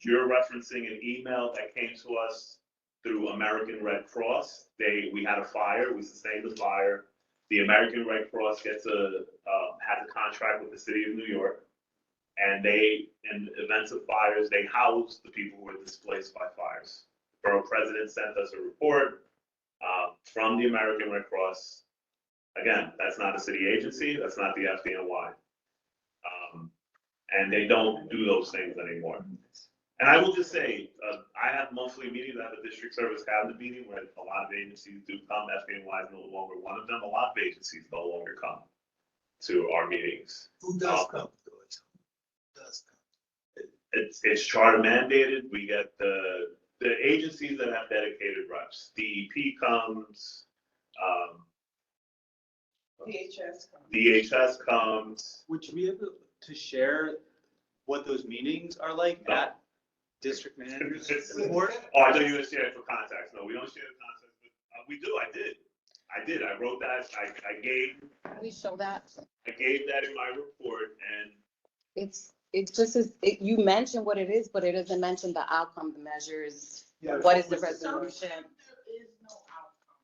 You're referencing an email that came to us through American Red Cross. We had a fire. We sustained the fire. The American Red Cross has a contract with the city of New York. And in events of fires, they house the people who were displaced by fires. The borough president sent us a report from the American Red Cross. Again, that's not a city agency. That's not the FDNY. And they don't do those things anymore. And I will just say, I have monthly meetings. I have a district service cabinet meeting where a lot of agencies do come. FDNY is no longer one of them. A lot of agencies no longer come to our meetings. Who does come? It's charter mandated. We get the agencies that have dedicated reps. DEP comes. DHS comes. Would you be able to share what those meetings are like at district managers? Oh, I thought you were going to share it for context. No, we don't share the context. But we do. I did. I wrote that. I gave. We show that. I gave that in my report, and it just is. You mention what it is, but it doesn't mention the outcome, the measures. Yeah, what is the resolution? There is no outcome.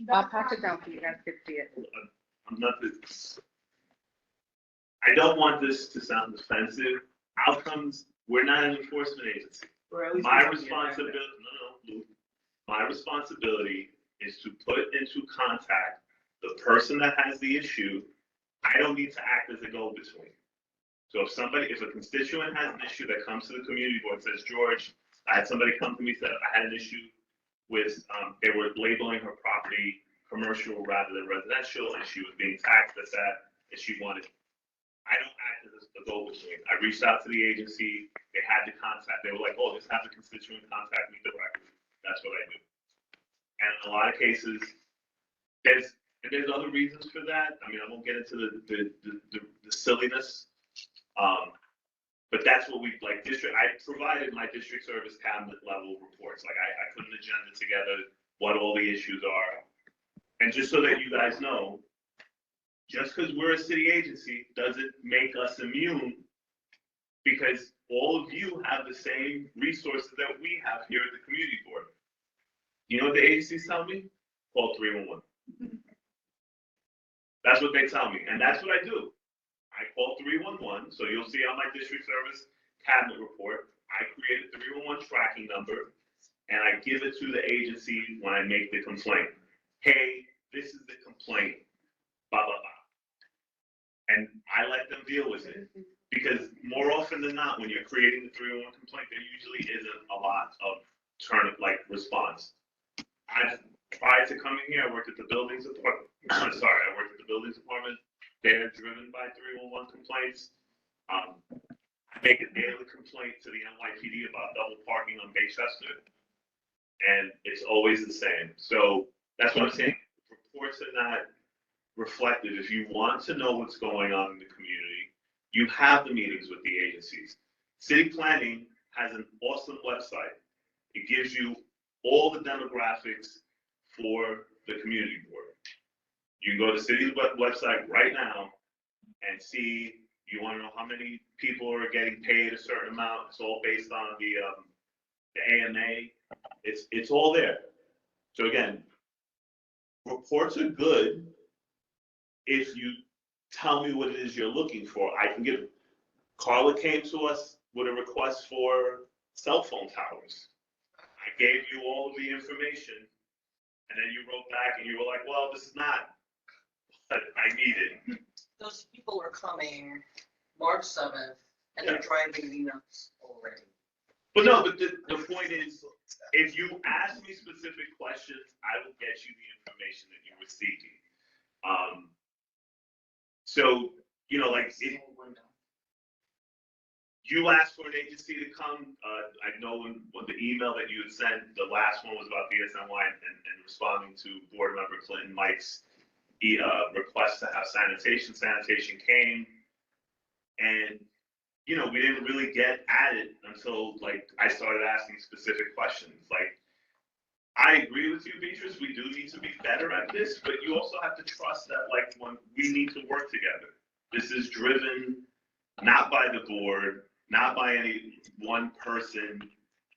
but I'll pass it down for you guys to see it. I'm not. I don't want this to sound defensive. Outcomes. We're not an enforcement agency. My responsibility. No. My responsibility is to put into contact the person that has the issue. I don't need to act as a go-between. So if a constituent has an issue that comes to the community board, says, George, I had somebody come to me, said I had an issue with, they were labeling her property commercial rather than residential, and she was being taxed at that, and she wanted, I don't act as a go-between. I reached out to the agency. They had to contact, they were like, oh, just have the constituent contact me directly. That's what I do. And in a lot of cases, there's other reasons for that. I mean, I won't get into the silliness. But that's what we, like, I provided my district service cabinet level reports. Like, I put an agenda together, what all the issues are. And just so that you guys know, just because we're a city agency doesn't make us immune, because all of you have the same resources that we have here at the community board. You know what the agencies tell me? Call 311. That's what they tell me, and that's what I do. I call 311, so you'll see on my district service cabinet report, I create a 311 tracking number, and I give it to the agency when I make the complaint. Hey, this is the complaint, blah, blah, blah. And I let them deal with it. Because more often than not, when you're creating the 301 complaint, there usually isn't a lot of response. Prior to coming here, I worked at the buildings department. I worked at the buildings department. They're driven by 311 complaints. I make a daily complaint to the NYPD about double parking on Baychester, and it's always the same. So that's what I'm saying. Reports are not reflective. If you want to know what's going on in the community, you have the meetings with the agencies. City planning has an awesome website. It gives you all the demographics for the community board. You can go to city's website right now and see, you want to know how many people are getting paid a certain amount. It's all based on the AMA. It's all there. So again, reports are good if you tell me what it is you're looking for. I can give. Carla came to us with a request for cell phone towers. I gave you all of the information, and then you wrote back and you were like, well, this is not what I needed. Those people are coming March 7th, and they're driving me nuts already. But no, but the point is, if you ask me specific questions, I will get you the information that you were seeking. So, you know, like, you asked for an agency to come. I know when the email that you had sent, the last one was about BSNY and responding to board member Clinton Mike's request to have sanitation. Sanitation came, and you know, we didn't really get at it until like I started asking specific questions. Like, I agree with you, Beatrice. We do need to be better at this, but you also have to trust that like when we need to work together. This is driven not by the board, not by any one person,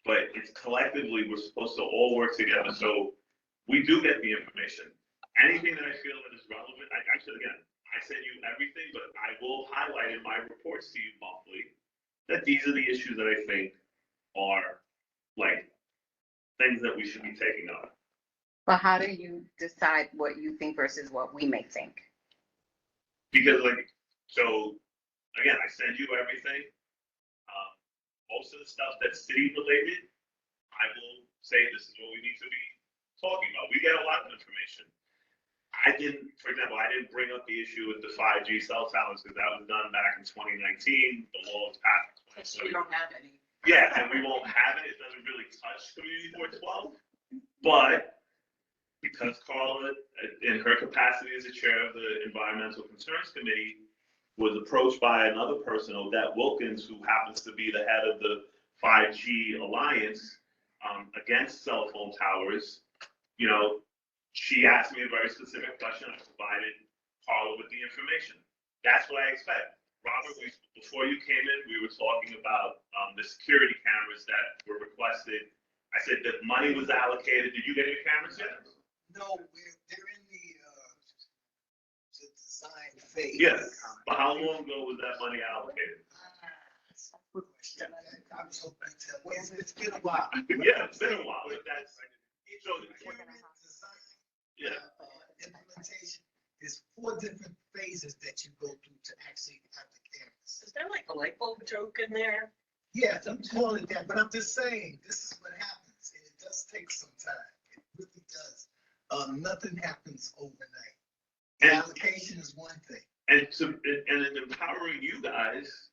but it's collectively we're supposed to all work together. So we do get the information. Anything that I feel that is relevant, I send you everything, but I will highlight in my reports to you monthly that these are the issues that I think are like things that we should be taking on. But how do you decide what you think versus what we may think? Because so again, I send you everything. Most of the stuff that's city related, I will say this is what we need to be talking about. We get a lot of information. For example, I didn't bring up the issue with the 5G cell towers because that was done back in 2019. The law was passed. So we don't have any. Yeah, and we won't have it. It doesn't really touch Community Board 12. But because Carla, in her capacity as the chair of the Environmental Concerns Committee, was approached by another person, Odette Wilkins, who happens to be the head of the 5G Alliance against cell phone towers, you know, she asked me a very specific question. I provided Carla with the information. That's what I expect. Robert, before you came in, we were talking about the security cameras that were requested. I said that money was allocated. Did you get your cameras yet? No, they're in the design phase. Yes, but how long ago was that money allocated? I'm so bad. It's been a while. Yeah, it's been a while. But that's so implementation. There's 4 different phases that you go through to actually have the cameras. Is there like a light bulb joke in there? Yes, I'm calling it that, but I'm just saying this is what happens, and it does take some time. It really does. Nothing happens overnight. The allocation is one thing. And in empowering you guys,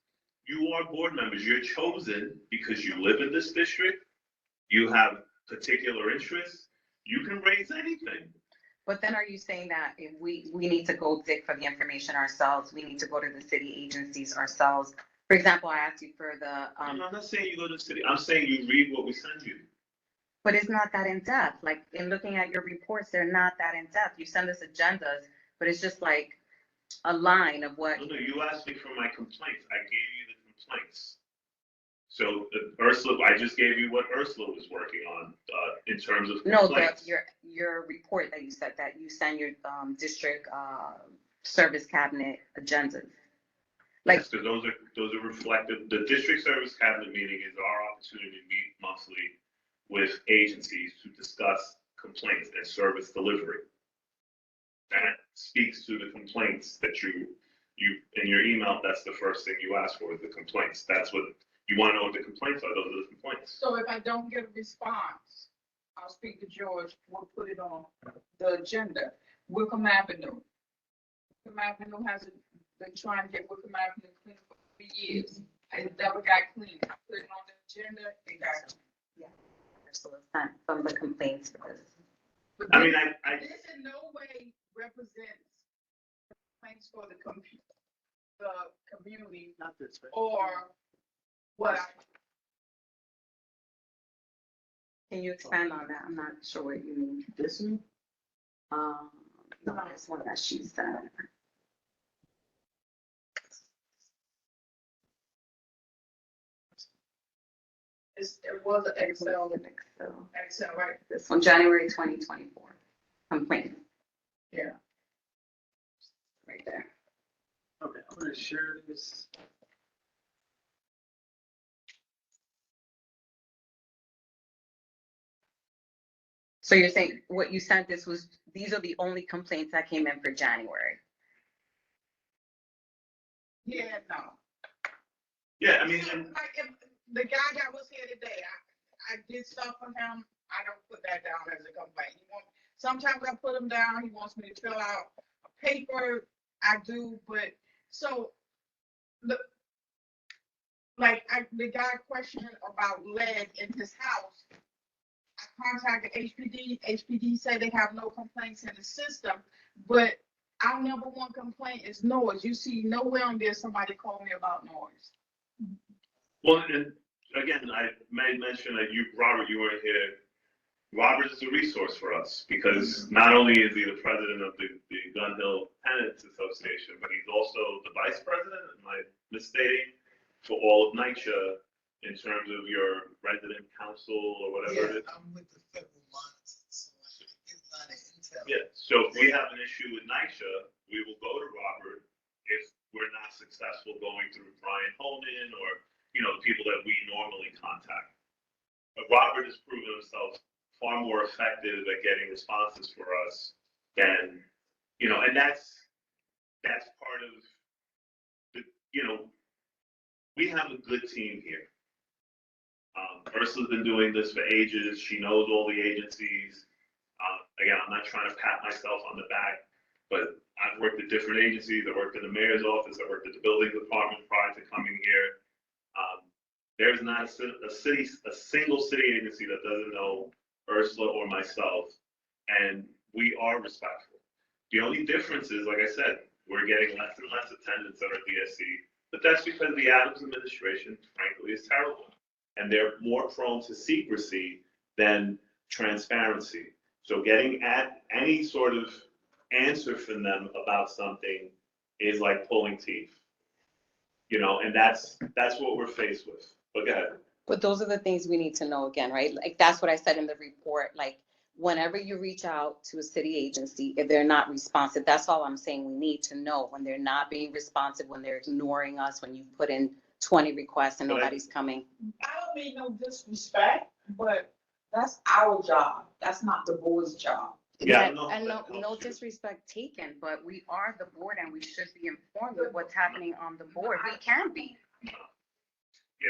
you are board members. You're chosen because you live in this district. You have particular interests. You can raise anything. But then are you saying that if we need to go dig for the information ourselves, we need to go to the city agencies ourselves? For example, I asked you for the, I'm not saying you go to the city. I'm saying you read what we send you. but it's not that in depth. Like in looking at your reports, they're not that in depth. You send us agendas, but it's just like a line of what. No, you asked me for my complaints. I gave you the complaints. So Ursula, I just gave you what Ursula was working on in terms of complaints. No, your report that you said that you send your district service cabinet agendas. Like, yes, because those are reflected. The district service cabinet meeting is our opportunity to meet monthly with agencies to discuss complaints and service delivery. That speaks to the complaints that you in your email. That's the first thing you ask for is the complaints. That's what you want to know what the complaints are. Those are the complaints. So if I don't get a response, I'll speak to George, we'll put it on the agenda. Wickham Avenue. Wickham Avenue has been trying to get Wickham Avenue clean for 3 years. And it never got clean. I put it on the agenda, it got clean. yeah, from the complaints for this. But I mean, this in no way represents complaints for the community, Not this, man. or what Can you expand on that? I'm not sure what you mean. This one? No, this one that she said. it was an Excel, right? This one, January 2024, complaint. Yeah. Right there. Okay, I'm gonna share this. So you're saying what you sent these are the only complaints that came in for January? Yeah, no. yeah, I mean, Like if the guy that was here today, I did stuff for him. I don't put that down as a complaint. Sometimes I put him down. He wants me to fill out a paper. I do, but so the guy questioned about lead in his house. I contacted HPD. HPD said they have no complaints in the system, but our number one complaint is noise. You see nowhere on there somebody called me about noise. well, and again, I may mention that Robert, you weren't here. Robert is a resource for us because not only is he the president of the Gun Hill Tenants Association, but he's also the vice president, am I misstating, for all of NYCHA in terms of your resident council or whatever it is. I'm with the federal monitors, so I get a lot of intel. Yeah, so if we have an issue with NYCHA, we will go to Robert if we're not successful going through Brian Holman or, the people that we normally contact. But Robert has proven himself far more effective at getting responses for us than, and that's part of the, we have a good team here. Ursula's been doing this for ages. She knows all the agencies. Again, I'm not trying to pat myself on the back, but I've worked at different agencies. I worked in the mayor's office. I worked at the building department prior to coming here. There's not a single city agency that doesn't know Ursula or myself, and we are respectful. The only difference is, like I said, we're getting less and less attendance at our DSC, but that's because the Adams administration, frankly, is terrible, and they're more prone to secrecy than transparency. So getting at any sort of answer from them about something is like pulling teeth, and that's what we're faced with. But go ahead. But those are the things we need to know again, right? Like that's what I said in the report. Like whenever you reach out to a city agency, if they're not responsive, that's all I'm saying. We need to know when they're not being responsive, when they're ignoring us, when you put in 20 requests and nobody's coming. I don't mean no disrespect, but that's our job. That's not the board's job. Yeah, and no disrespect taken, but we are the board and we should be informed of what's happening on the board. We can be. Yeah,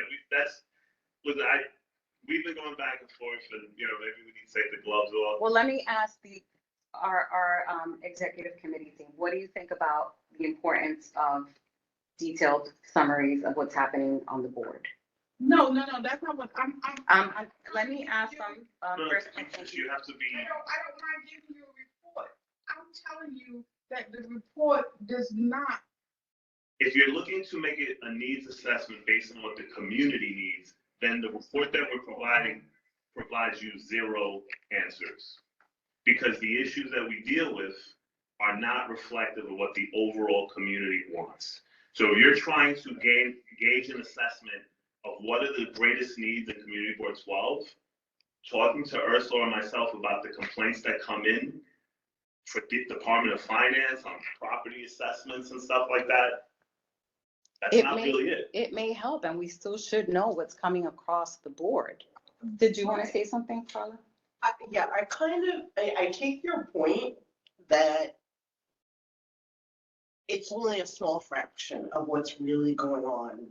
we've been going back and forth, and maybe we need to take the gloves off. Well, let me ask our executive committee team. What do you think about the importance of detailed summaries of what's happening on the board. No, that's not what Let me ask them, first. You have to be. I don't mind giving you a report. I'm telling you that the report does not. If you're looking to make it a needs assessment based on what the community needs, then the report that we're providing provides you zero answers. Because the issues that we deal with are not reflective of what the overall community wants. So if you're trying to gauge an assessment of what are the greatest needs in Community Board 12, talking to Ursula or myself about the complaints that come in for the Department of Finance on property assessments and stuff like that, that's not really it. It may help, and we still should know what's coming across the board. Did you want to say something, Carla? Yeah, I take your point that it's only a small fraction of what's really going on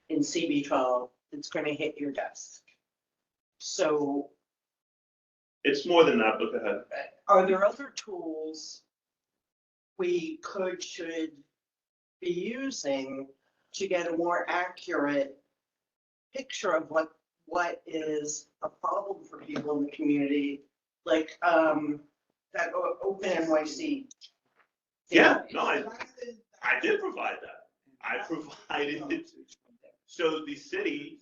in CB12 that's going to hit your desk. So. It's more than that, but go ahead. Are there other tools we should be using to get a more accurate picture of what is a problem for people in the community, like that open NYC? Yeah, no, I did provide that. I provided it. So the city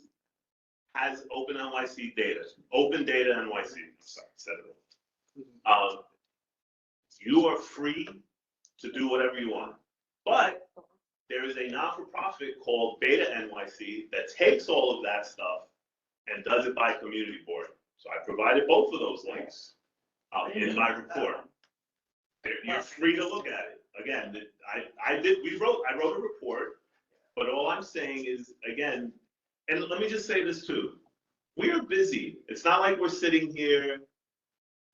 has open NYC data, open data NYC. Sorry, said it wrong. You are free to do whatever you want, but there is a not-for-profit called Beta NYC that takes all of that stuff and does it by community board. So I provided both of those links in my report. You're free to look at it. Again, I wrote a report, but all I'm saying is, again, and let me just say this too, we are busy. It's not like we're sitting here,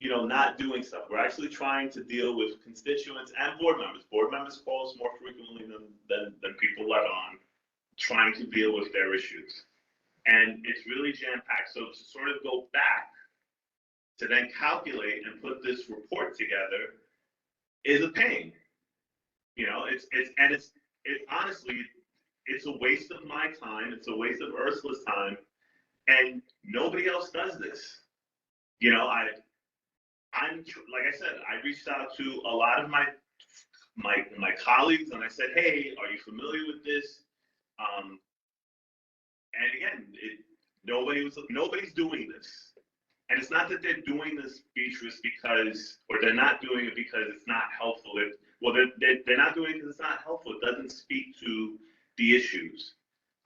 not doing stuff. We're actually trying to deal with constituents and board members. Board members call us more frequently than people let on, trying to deal with their issues. And it's really jam-packed. So to sort of go back to then calculate and put this report together is a pain. Honestly, it's a waste of my time. It's a waste of Ursula's time, and nobody else does this. I'm like I said, I reached out to a lot of my colleagues, and I said, hey, are you familiar with this? And again, nobody's doing this. And it's not that they're doing this, Beatrice, or they're not doing it because it's not helpful. They're not doing it because it's not helpful. It doesn't speak to the issues.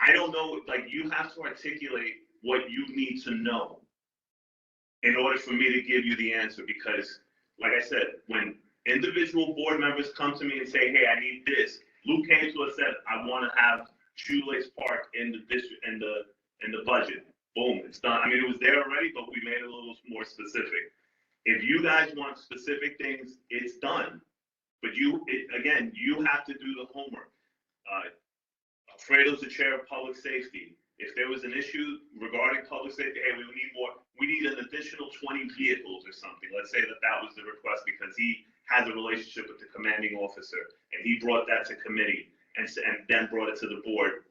I don't know, you have to articulate what you need to know in order for me to give you the answer, because, like I said, when individual board members come to me and say, hey, I need this, Luke came to us and said, I want to have Shoelace Park in the district, in the budget. Boom, it's done. I mean, it was there already, but we made it a little more specific. If you guys want specific things, it's done. But you have to do the homework. Fredo's the chair of public safety. If there was an issue regarding public safety, hey, we need an additional 20 vehicles or something. Let's say that was the request because he has a relationship with the commanding officer and he brought that to committee and then brought it to the board.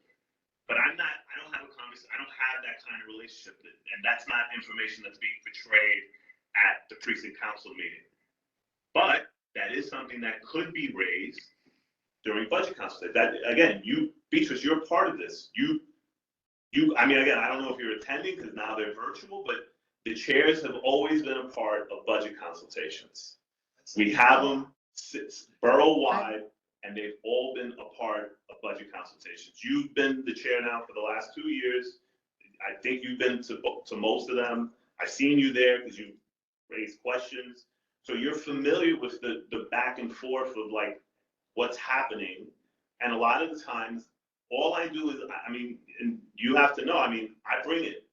But I don't have a conversation. I don't have that kind of relationship, and that's not information that's being portrayed at the precinct council meeting. But that is something that could be raised during budget council. That again, Beatrice, you're part of this. I mean, again, I don't know if you're attending because now they're virtual, but the chairs have always been a part of budget consultations. We have them borough-wide, and they've all been a part of budget consultations. You've been the chair now for the last 2 years. I think you've been to most of them. I've seen you there because you raised questions. So you're familiar with the back and forth of what's happening. And a lot of the times, all I do is, and you have to know, I bring it.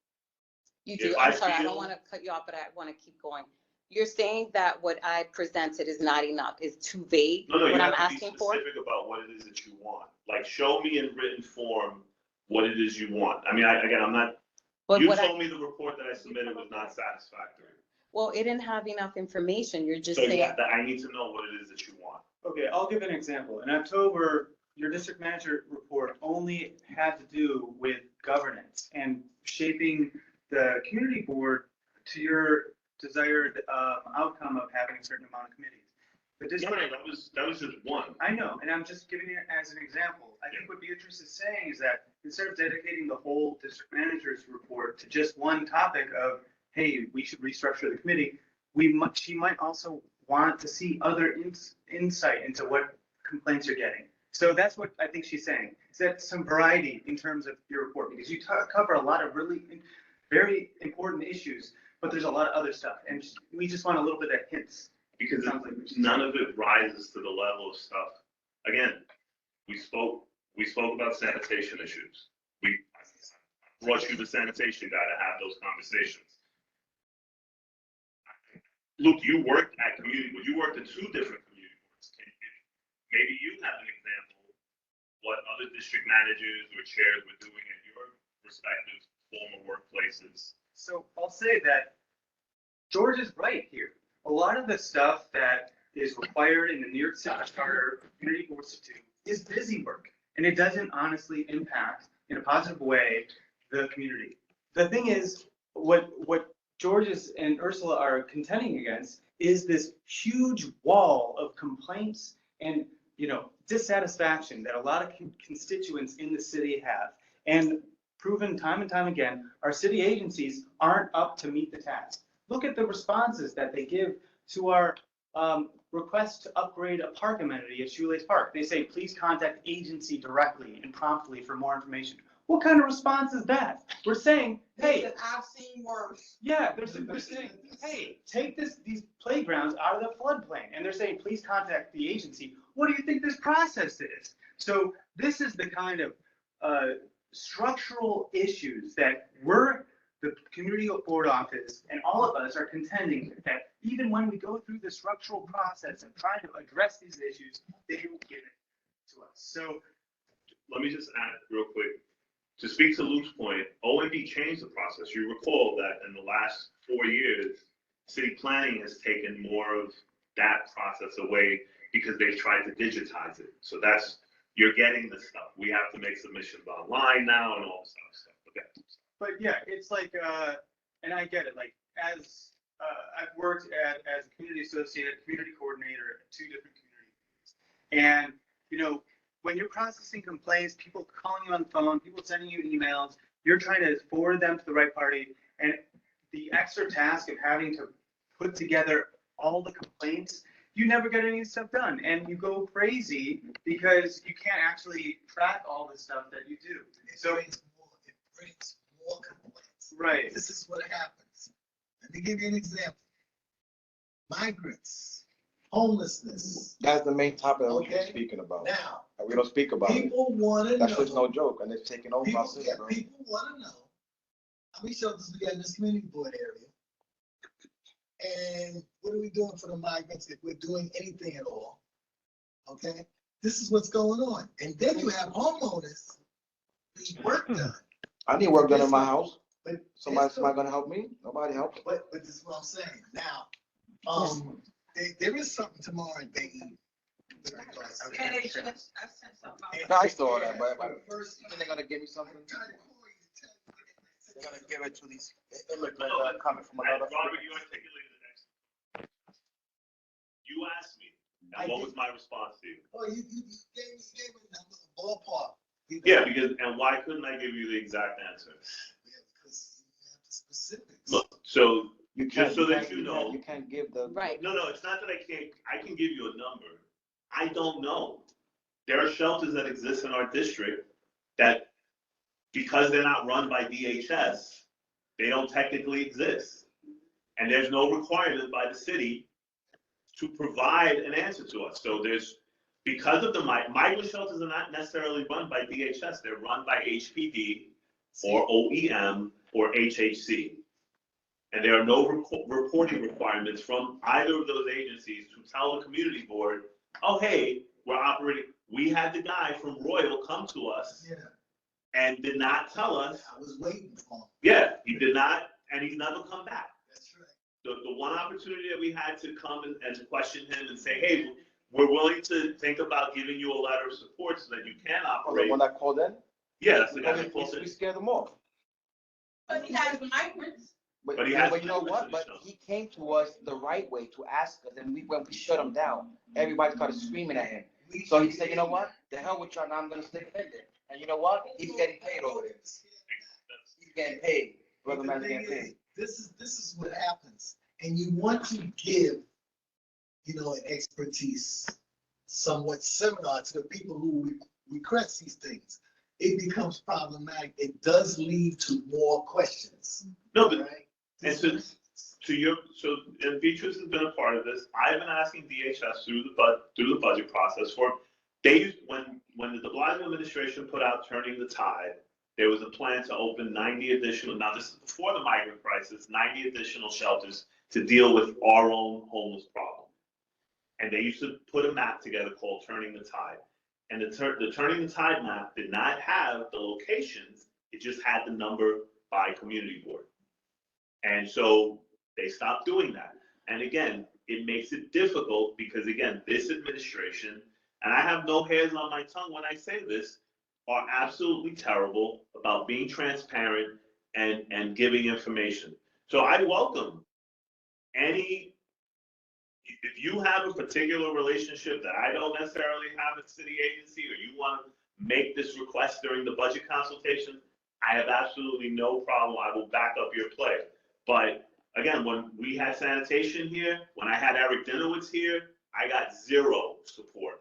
You do. I'm sorry, I don't want to cut you off, but I want to keep going. You're saying that what I presented is not enough, is too vague? No, what you I'm have to asking be for? specific about what it is that you want. Show me in written form what it is you want. I mean, I'm not, you told me the report that I submitted was not satisfactory. Well, it didn't have enough information. You're just So saying. I need to know what it is that you want. Okay, I'll give an example. In October, your district manager report only had to do with governance and shaping the community board to your desired outcome of having a certain amount of committees. The Yeah, district, that was just one. I know, and I'm just giving it as an example. I think what Beatrice is saying is that instead of dedicating the whole district manager's report to just one topic of, hey, we should restructure the committee, she might also want to see other insight into what complaints you're getting. So that's what I think she's saying, is that some variety in terms of your report, because you cover a lot of really very important issues, but there's a lot of other stuff, and we just want a little bit of hints. Because none of it rises to the level of stuff. Again, we spoke about sanitation issues. We brought you the sanitation guy to have those conversations. Luke, you worked at two different community boards. Maybe you have an example of what other district managers or chairs were doing at your respective former workplaces. So I'll say that George is right here. A lot of the stuff that is required in the New York City Charter community boards to do is busy work, and it doesn't honestly impact in a positive way the community. The thing is, what George and Ursula are contending against is this huge wall of complaints and dissatisfaction that a lot of constituents in the city have, and proven time and time again, our city agencies aren't up to meet the task. Look at the responses that they give to our request to upgrade a park amenity at Shoelace Park. They say, please contact agency directly and promptly for more information. What kind of response is that? We're saying, hey. I've seen worse. Yeah, they're saying, hey, take these playgrounds out of the floodplain. And they're saying, please contact the agency. What do you think this process is? So this is the kind of structural issues that the community board office and all of us are contending that even when we go through the structural process of trying to address these issues, they don't give it to us. So let me just add real quick. To speak to Luke's point, OMB changed the process. You recall that in the last 4 years, city planning has taken more of that process away because they've tried to digitize it. So you're getting the stuff. We have to make submissions online now and all this other stuff. Okay. But yeah, it's like, and I get it, like, as I've worked as a community associate, community coordinator at 2 different community boards. And, when you're processing complaints, people calling you on the phone, people sending you emails, you're trying to forward them to the right party. And the extra task of having to put together all the complaints, you never get any stuff done. And you go crazy because you can't actually track all the stuff that you do. So it brings more complaints. Right. This is what happens. Let me give you an example. Migrants, homelessness. That's the main topic that Okay. we're speaking about. Now, And we don't speak about it. people want to know. That's just no joke, and it's taking over our People, city, yeah, bro. people want to know how many shelters we got in this community board area. And what are we doing for the migrants if we're doing anything at all? Okay, this is what's going on. And then you have homeowners need work done. I need work done in my house. But Somebody gonna help me? Nobody helps. But this is what I'm saying. Now, there is something tomorrow in Dayton. Okay, I sent something out. No, I saw that, but First, they're gonna give me something. They're gonna give it to these immigrants coming from another. Robert, you articulated it excellent. You asked me, and what was my response to you? Oh, you gave me a number, a ballpark. Yeah, and why couldn't I give you the exact answer? Yeah, because you have the specifics. Look, so You just so that you can't know. You can't give the. Right. No, it's not that I can give you a number. I don't know. There are shelters that exist in our district that, because they're not run by DHS, they don't technically exist. And there's no requirement by the city to provide an answer to us. So because of the migrant shelters are not necessarily run by DHS, they're run by HPD or OEM or HHC. And there are no reporting requirements from either of those agencies to tell the community board, oh, hey, we're operating. We had the guy from Royal come to us and did not tell us. I was waiting for him. Yeah, he did not, and he's never come back. That's right. The one opportunity that we had to come and question him and say, hey, we're willing to think about giving you a letter of support so that you can Oh, the operate. one that called in? Yeah, that's the guy that called We in. scared them off. But he has migrants. But he has But you know what? migrants, But he came to us the right way to ask us, and when we shut him down, everybody started screaming at him. So he said, you know what? The hell with y'all, now I'm gonna stay offended. And you know what? He's getting paid over there. He's getting paid. Brother man's getting paid. This is what happens, and you want to give, an expertise, somewhat seminar to the people who request these things. It becomes problematic. It does lead to more questions. No, but, right? and and Beatrice has been a part of this. I've been asking DHS through the budget process when the de Blasio administration put out Turning the Tide, there was a plan to open 90 additional, now this is before the migrant crisis, 90 additional shelters to deal with our own homeless problem. And they used to put a map together called Turning the Tide. And the Turning the Tide map did not have the locations, it just had the number by community board. And so they stopped doing that. And again, it makes it difficult because again, this administration, and I have no hairs on my tongue when I say this, are absolutely terrible about being transparent and giving information. So I welcome if you have a particular relationship that I don't necessarily have at city agency, or you want to make this request during the budget consultation, I have absolutely no problem. I will back up your play. But again, when we had sanitation here, when I had Eric Dinowitz here, I got zero support.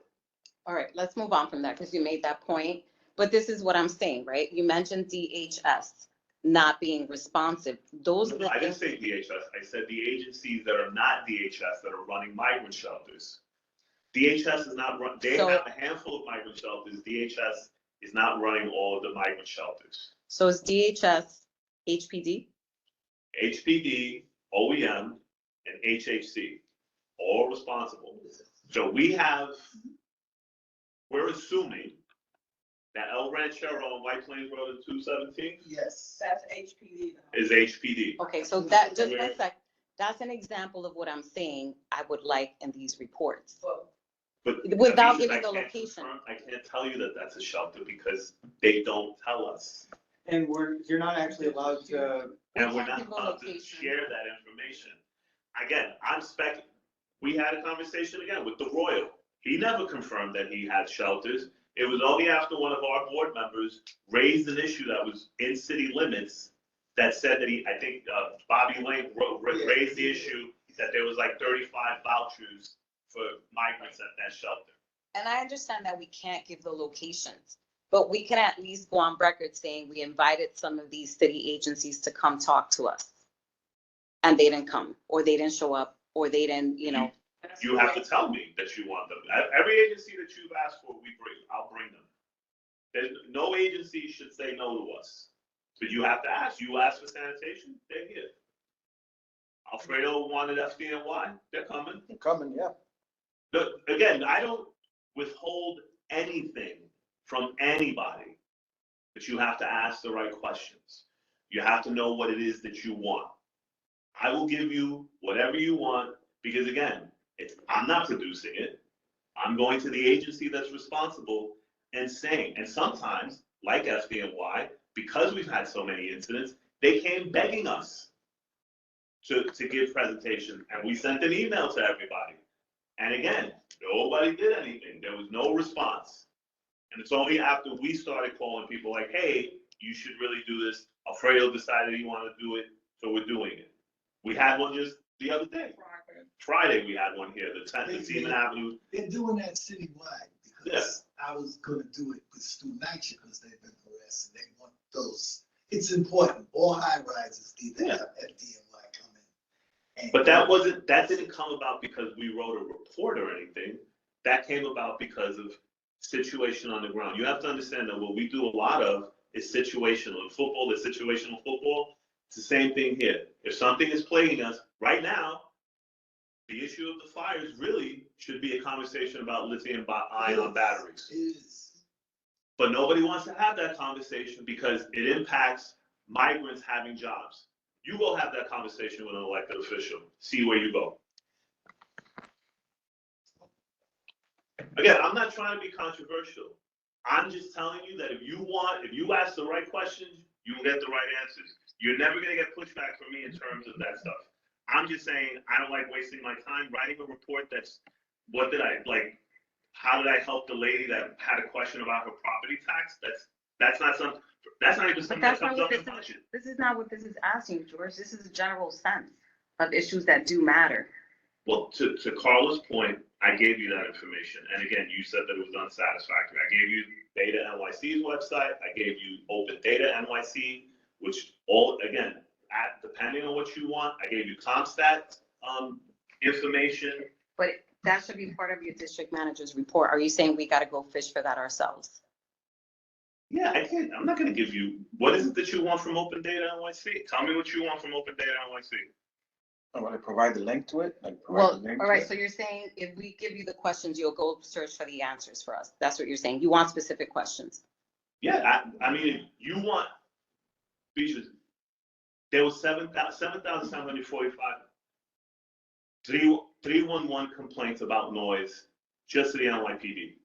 All right, let's move on from that because you made that point. But this is what I'm saying, right? You mentioned DHS not being responsive. Those are the I didn't say DHS. I said the agencies that are not DHS that are running migrant shelters. DHS is not run. They have a handful of migrant shelters. DHS is not running all of the migrant shelters. So is DHS HPD? HPD, OEM, and HHC, all responsible. So we're assuming that El Ranchero on White Plains Road in 217 Yes. That's HPD. is HPD. Okay, so that, just one sec, that's an example of what I'm saying I would like in these reports. But Without Beatrice, giving the I can't location. I can't tell you that that's a shelter because they don't tell us. And you're not actually allowed to. And we're not allowed to share that information. Again, we had a conversation again with the Royal. He never confirmed that he had shelters. It was only after one of our board members raised an issue that was in city limits that said that I think Bobby Lane raised the issue that there was like 35 vouchers for migrants at that shelter. And I understand that we can't give the locations, but we can at least go on record saying we invited some of these city agencies to come talk to us. And they didn't come, or they didn't show up, or they didn't, You have to tell me that you want them. Every agency that you've asked for, I'll bring them. No agency should say no to us. But you have to ask. You ask for sanitation, they're here. Alfredo wanted FDNY, they're coming. They're coming, yeah. Again, I don't withhold anything from anybody, but you have to ask the right questions. You have to know what it is that you want. I will give you whatever you want because again, I'm not producing it. I'm going to the agency that's responsible and saying, and sometimes, like FDNY, because we've had so many incidents, they came begging us to give presentations, and we sent an email to everybody. And again, nobody did anything. There was no response. And it's only after we started calling people like, hey, you should really do this. Alfredo decided he wanted to do it, so we're doing it. We had one just the other day. Friday we had one here, the Seaman Avenue. They're doing that citywide because I was gonna do it with student action because they've been harassed and they want those. It's important. All high rises need to have FDNY come in. But that didn't come about because we wrote a report or anything. That came about because of situation on the ground. You have to understand that what we do a lot of is situational. In football, the situational football, it's the same thing here. If something is plaguing us right now, the issue of the fires really should be a conversation about lithium-ion batteries. But nobody wants to have that conversation because it impacts migrants having jobs. You go have that conversation with an elected official, see where you go. Again, I'm not trying to be controversial. I'm just telling you that if you ask the right questions, you will get the right answers. You're never gonna get pushback from me in terms of that stuff. I'm just saying, I don't like wasting my time writing a report that's, how did I help the lady that had a question about her property tax? That's not something, that's not even But something that that's not comes what up this in budget. is, this is not what this is asking, George. This is a general sense of issues that do matter. Well, to Carla's point, I gave you that information, and again, you said that it was unsatisfactory. I gave you Data NYC's website, I gave you Open Data NYC, which again, depending on what you want, I gave you ComStat, information. But that should be part of your district manager's report. Are you saying we gotta go fish for that ourselves? Yeah, I'm not gonna give you, what is it that you want from Open Data NYC? Tell me what you want from Open Data NYC. I want to provide the link to it. Well, all right, so you're saying if we give you the questions, you'll go search for the answers for us. That's what you're saying. You want specific questions. Yeah, I mean, you want features. There was 7,745 311 complaints about noise just to the NYPD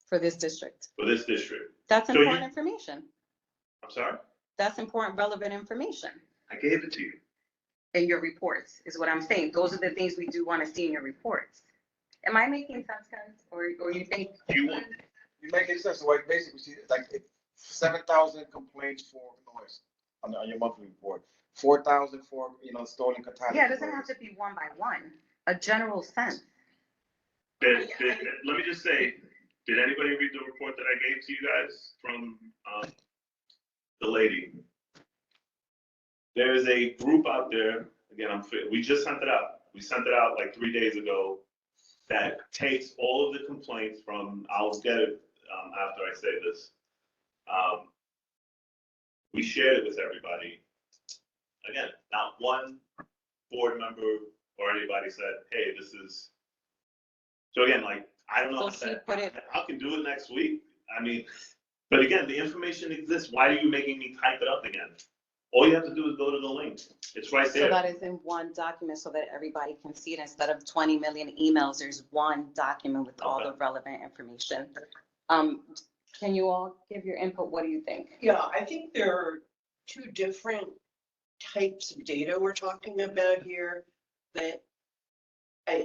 For this district. for this district. That's So important information. I'm sorry? That's important, relevant information I gave it to you. in your reports, is what I'm saying. Those are the things we do want to see in your reports. Am I making sense, guys? Or you think? You making sense. So like basically, see, like 7,000 complaints for noise on your monthly report. 4,000 for stolen catastrophe. Yeah, it doesn't have to be one by one. A general sense. Let me just say, did anybody read the report that I gave to you guys from the lady? There is a group out there, again, we just sent it out. We sent it out like 3 days ago that takes all of the complaints from, I'll get it after I say this. We shared it with everybody. Again, not one board member or anybody said, hey, this is, so again, like, I don't know if I can do it next week. I mean, but again, the information exists. Why are you making me type it up again? All you have to do is go to the link. It's right there. So that is in one document so that everybody can see it. Instead of 20 million emails, there's one document with all the relevant information. Can you all give your input? What do you think? Yeah, I think there are two different types of data we're talking about here that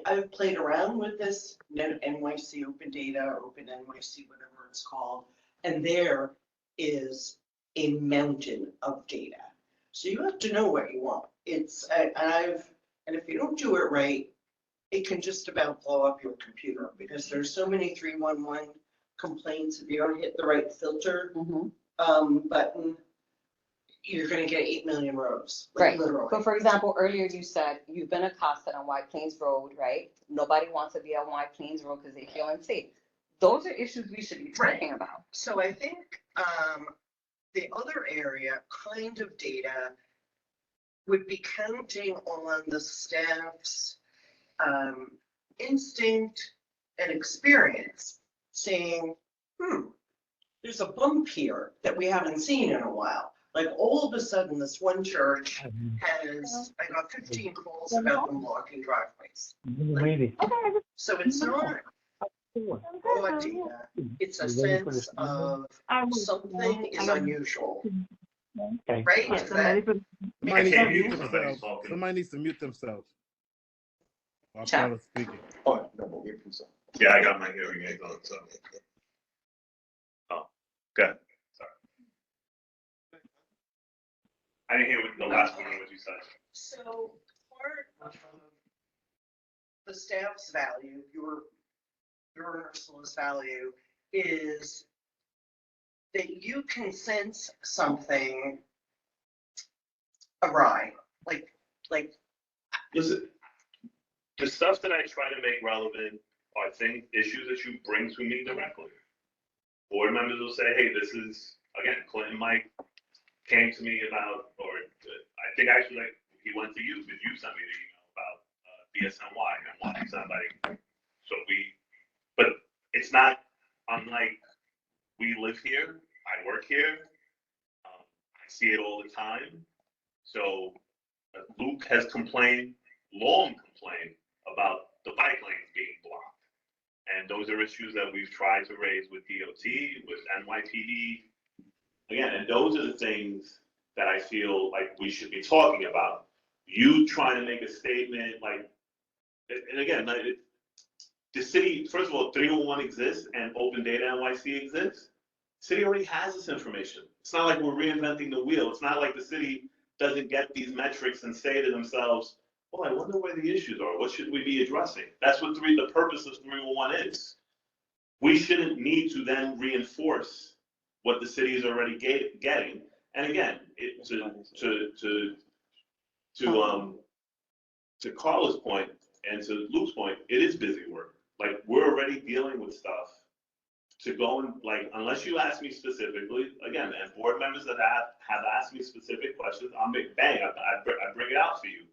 I've played around with this NYC Open Data or Open NYC, whatever it's called, and there is a mountain of data. So you have to know what you want. And if you don't do it right, it can just about blow up your computer because there's so many 311 complaints. If you don't hit the right filter button, you're going to get 8 million rows. Right. Literally. But for example, earlier you said you've been accosted on White Plains Road, right? Nobody wants to be on White Plains Road because they feel unsafe. Those are issues we should be talking about. So I think the other area kind of data would be counting on the staff's instinct and experience, saying, there's a bump here that we haven't seen in a while. Like all of a sudden, this one church I got 15 calls about them blocking driveways. So it's not raw data, it's a sense of something is unusual. Right? Is that- Somebody needs to mute themselves. While Chat. Carla's speaking. Oh, no, so. Yeah, I got my hearing aids on, so. Oh, good. Sorry. I didn't hear the last one, what you said. So part of the staff's value, your Ursula's value, is that you can sense something awry, like. Listen, the stuff that I try to make relevant are issues that you bring to me directly. Board members will say, hey, this is, again, Clinton Mike came to me about, or I think actually he went to you, because you sent me the email about BSNY and wanting somebody. So but it's not unlike, we live here, I work here, I see it all the time. So Luke has long complained about the bike lanes being blocked. And those are issues that we've tried to raise with DOT, with NYPD. Again, and those are the things that I feel like we should be talking about. You trying to make a statement like, and again, the city, first of all, 301 exists and Open Data NYC exists. The city already has this information. It's not like we're reinventing the wheel. It's not like the city doesn't get these metrics and say to themselves, well, I wonder where the issues are. What should we be addressing? That's what the purpose of 301 is. We shouldn't need to then reinforce what the city is already getting. And again, to Carla's point and to Luke's point, it is busy work. Like, we're already dealing with stuff to go and, like, unless you ask me specifically, again, and board members that have asked me specific questions, I'll make bang, I bring it out for you.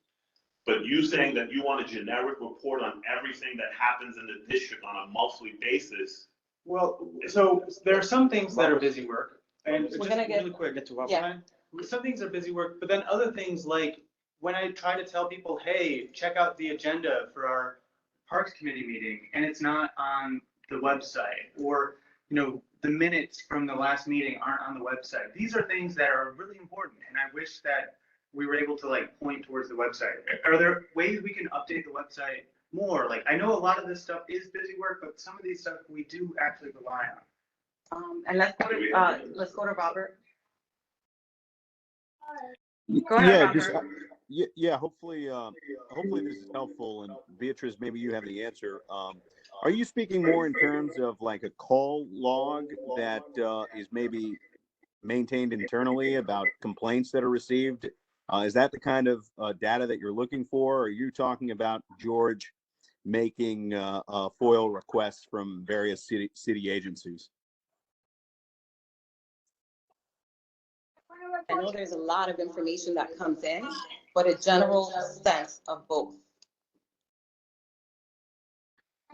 But you saying that you want a generic report on everything that happens in the district on a monthly basis. Well, so there are some things that are busy work, and We're just gonna get- really quick, get to Robert. Yeah. Some things are busy work, but then other things like when I try to tell people, hey, check out the agenda for our Parks Committee meeting, and it's not on the website, or, you know, the minutes from the last meeting aren't on the website. These are things that are really important, and I wish that we were able to like point towards the website. Are there ways we can update the website more? Like, I know a lot of this stuff is busy work, but some of these stuff we do actually rely on. And let's go to Robert. Go ahead, Yeah, Robert. just, yeah, hopefully this is helpful. And Beatrice, maybe you have the answer. Are you speaking more in terms of like a call log that is maybe maintained internally about complaints that are received? Is that the kind of data that you're looking for? Or are you talking about George making FOIL requests from various city agencies? I know there's a lot of information that comes in, but a general sense of both.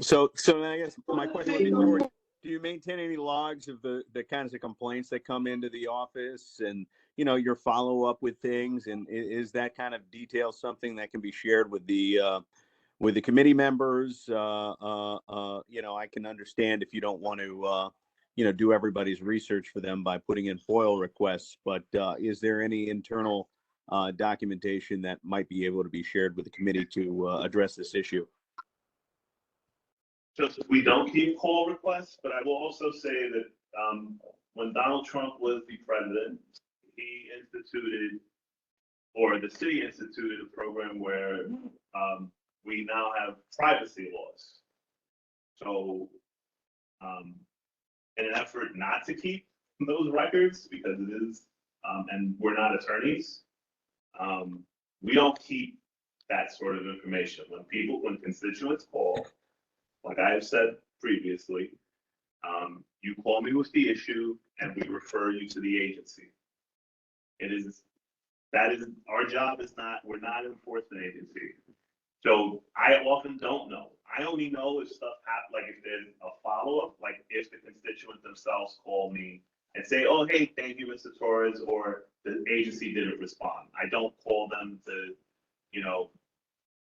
So I guess my question would be, George, do you maintain any logs of the kinds of complaints that come into the office, and, you know, your follow up with things? And is that kind of detail something that can be shared with the committee members? You know, I can understand if you don't want to, you know, do everybody's research for them by putting in FOIL requests, but is there any internal documentation that might be able to be shared with the committee to address this issue? So we don't keep call requests, but I will also say that when Donald Trump was the president, he instituted, or the city instituted, a program where we now have privacy laws. So in an effort not to keep those records, because it is, and we're not attorneys, we don't keep that sort of information. When constituents call, like I have said previously, you call me with the issue and we refer you to the agency. That is our job. We're not an enforcement agency. So I often don't know. I only know if stuff happens, like if there's a follow-up, like if the constituents themselves call me and say, oh, hey, thank you, Mr. Torres, or the agency didn't respond. I don't call them to, you know,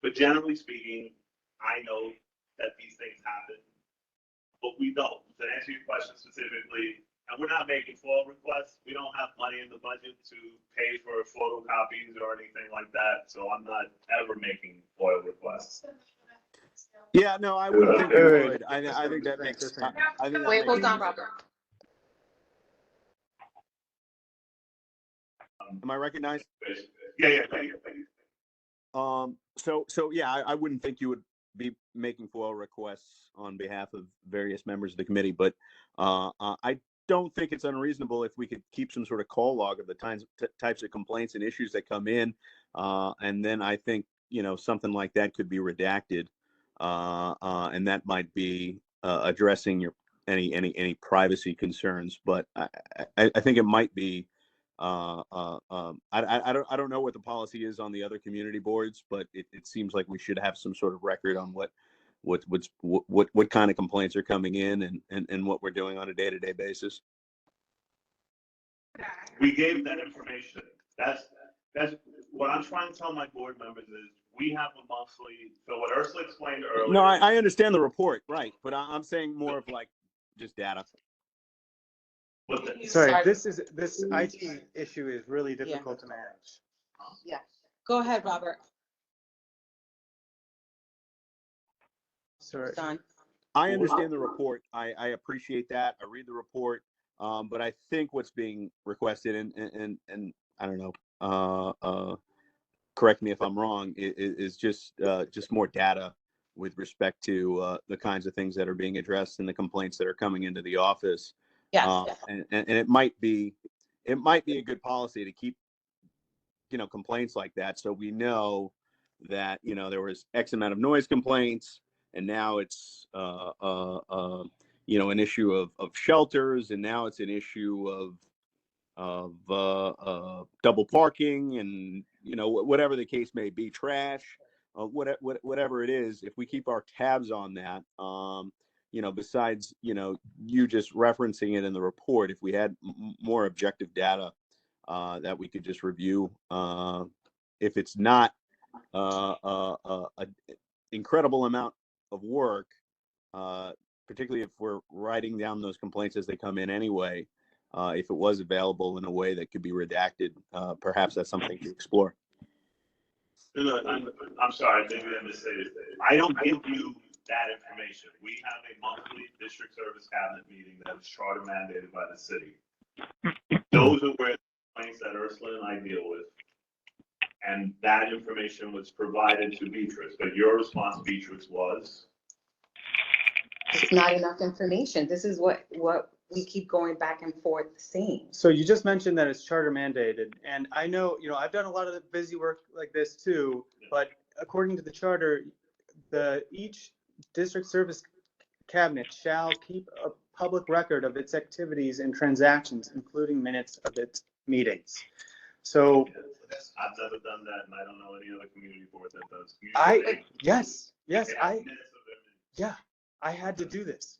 but generally speaking, I know that these things happen, but we don't. To answer your question specifically, and we're not making FOIL requests. We don't have money in the budget to pay for photocopies or anything like that. So I'm not ever making FOIL requests. Yeah, no, I wouldn't think you would. I think that makes sense. Wait, hold on, Robert. Am I recognized? Yeah. So yeah, I wouldn't think you would be making FOIL requests on behalf of various members of the committee, but I don't think it's unreasonable if we could keep some sort of call log of the types of complaints and issues that come in, and then I think, you know, something like that could be redacted, and that might be addressing your any privacy concerns. But I think it might be. I don't know what the policy is on the other community boards, but it seems like we should have some sort of record on what kind of complaints are coming in and what we're doing on a day-to-day basis. We gave that information. That's what I'm trying to tell my board members is we have a monthly, so what Ursula explained earlier. No, I understand the report, right, but I'm saying more of like just data. Sorry, this IT issue is really difficult to manage. Yeah, go ahead, Robert. Sorry. Don. I understand the report. I appreciate that. I read the report. But I think what's being requested, and I don't know, correct me if I'm wrong, is just more data with respect to the kinds of things that are being addressed and the complaints that are coming into the office. Yes. And it might be a good policy to keep, complaints like that, so we know that, there was X amount of noise complaints, and now it's an issue of shelters, and now it's an issue of double parking, and whatever the case may be, trash, whatever it is. If we keep our tabs on that, besides you just referencing it in the report, if we had more objective data that we could just review, if it's not an incredible amount of work, particularly if we're writing down those complaints as they come in anyway, if it was available in a way that could be redacted, perhaps that's something to explore. I'm sorry, maybe I misstated. I don't give you that information. We have a monthly district service cabinet meeting that is charter mandated by the city. Those are where the complaints that Ursula and I deal with. And that information was provided to Beatrice, but your response, Beatrice, was? It's not enough information. This is what we keep going back and forth saying. So you just mentioned that it's charter mandated, and I know, I've done a lot of the busy work like this too, but according to the charter, each district service cabinet shall keep a public record of its activities and transactions, including minutes of its meetings. So I've never done that, and I don't know any other community board that does. I had to do this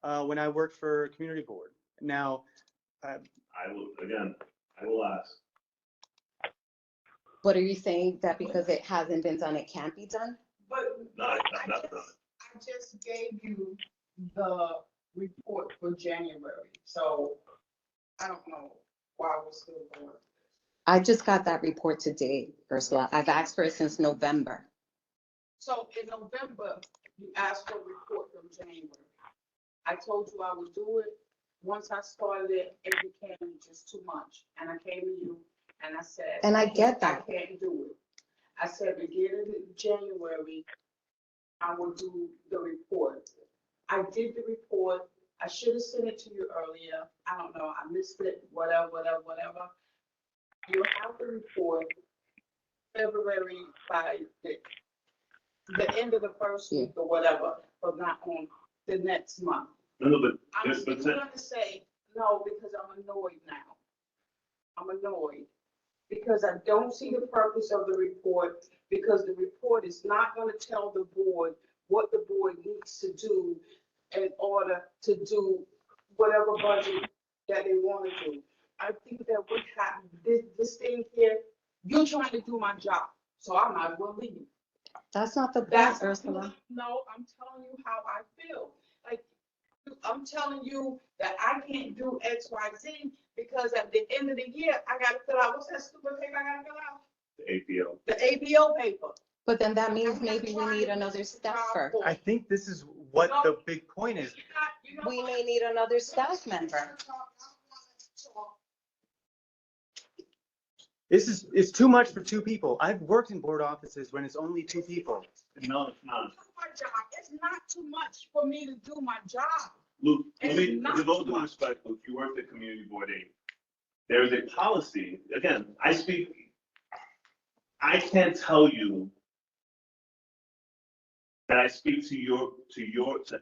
when I worked for community board. Now, I will ask. What are you saying, that because it hasn't been done, it can't be done? But No, I just gave you the report for January, so I don't know why we're still going. I just got that report today, Ursula. I've asked for it since November. So in November, you asked for a report from January. I told you I would do it. Once I started it, it became just too much. And I came to you and I said, and I get that. I can't do it. I said, beginning of January, I will do the report. I did the report. I should have sent it to you earlier. I don't know. I missed it, whatever. You'll have the report February by the end of the first week or whatever, but not on the next month. No, but I'm going to say no because I'm annoyed now. I'm annoyed because I don't see the purpose of the report, because the report is not going to tell the board what the board needs to do in order to do whatever budget that they want to do. I think that what happened, this thing here, you're trying to do my job, so I might as well leave. That's not the point, Ursula. No, I'm telling you how I feel. Like, I'm telling you that I can't do X, Y, Z because at the end of the year, I got to fill out, what's that stupid paper I got to fill out? The APO. The APO paper. But then that means maybe we need another staff first. I think this is what the big point is. We may need another staff member. It's too much for two people. I've worked in board offices when it's only two people. No, it's not. It's not too much for me to do my job. Luke, with all due much. respect, Luke, you worked at Community Board 8. There is a policy, again, I can't tell you that I speak to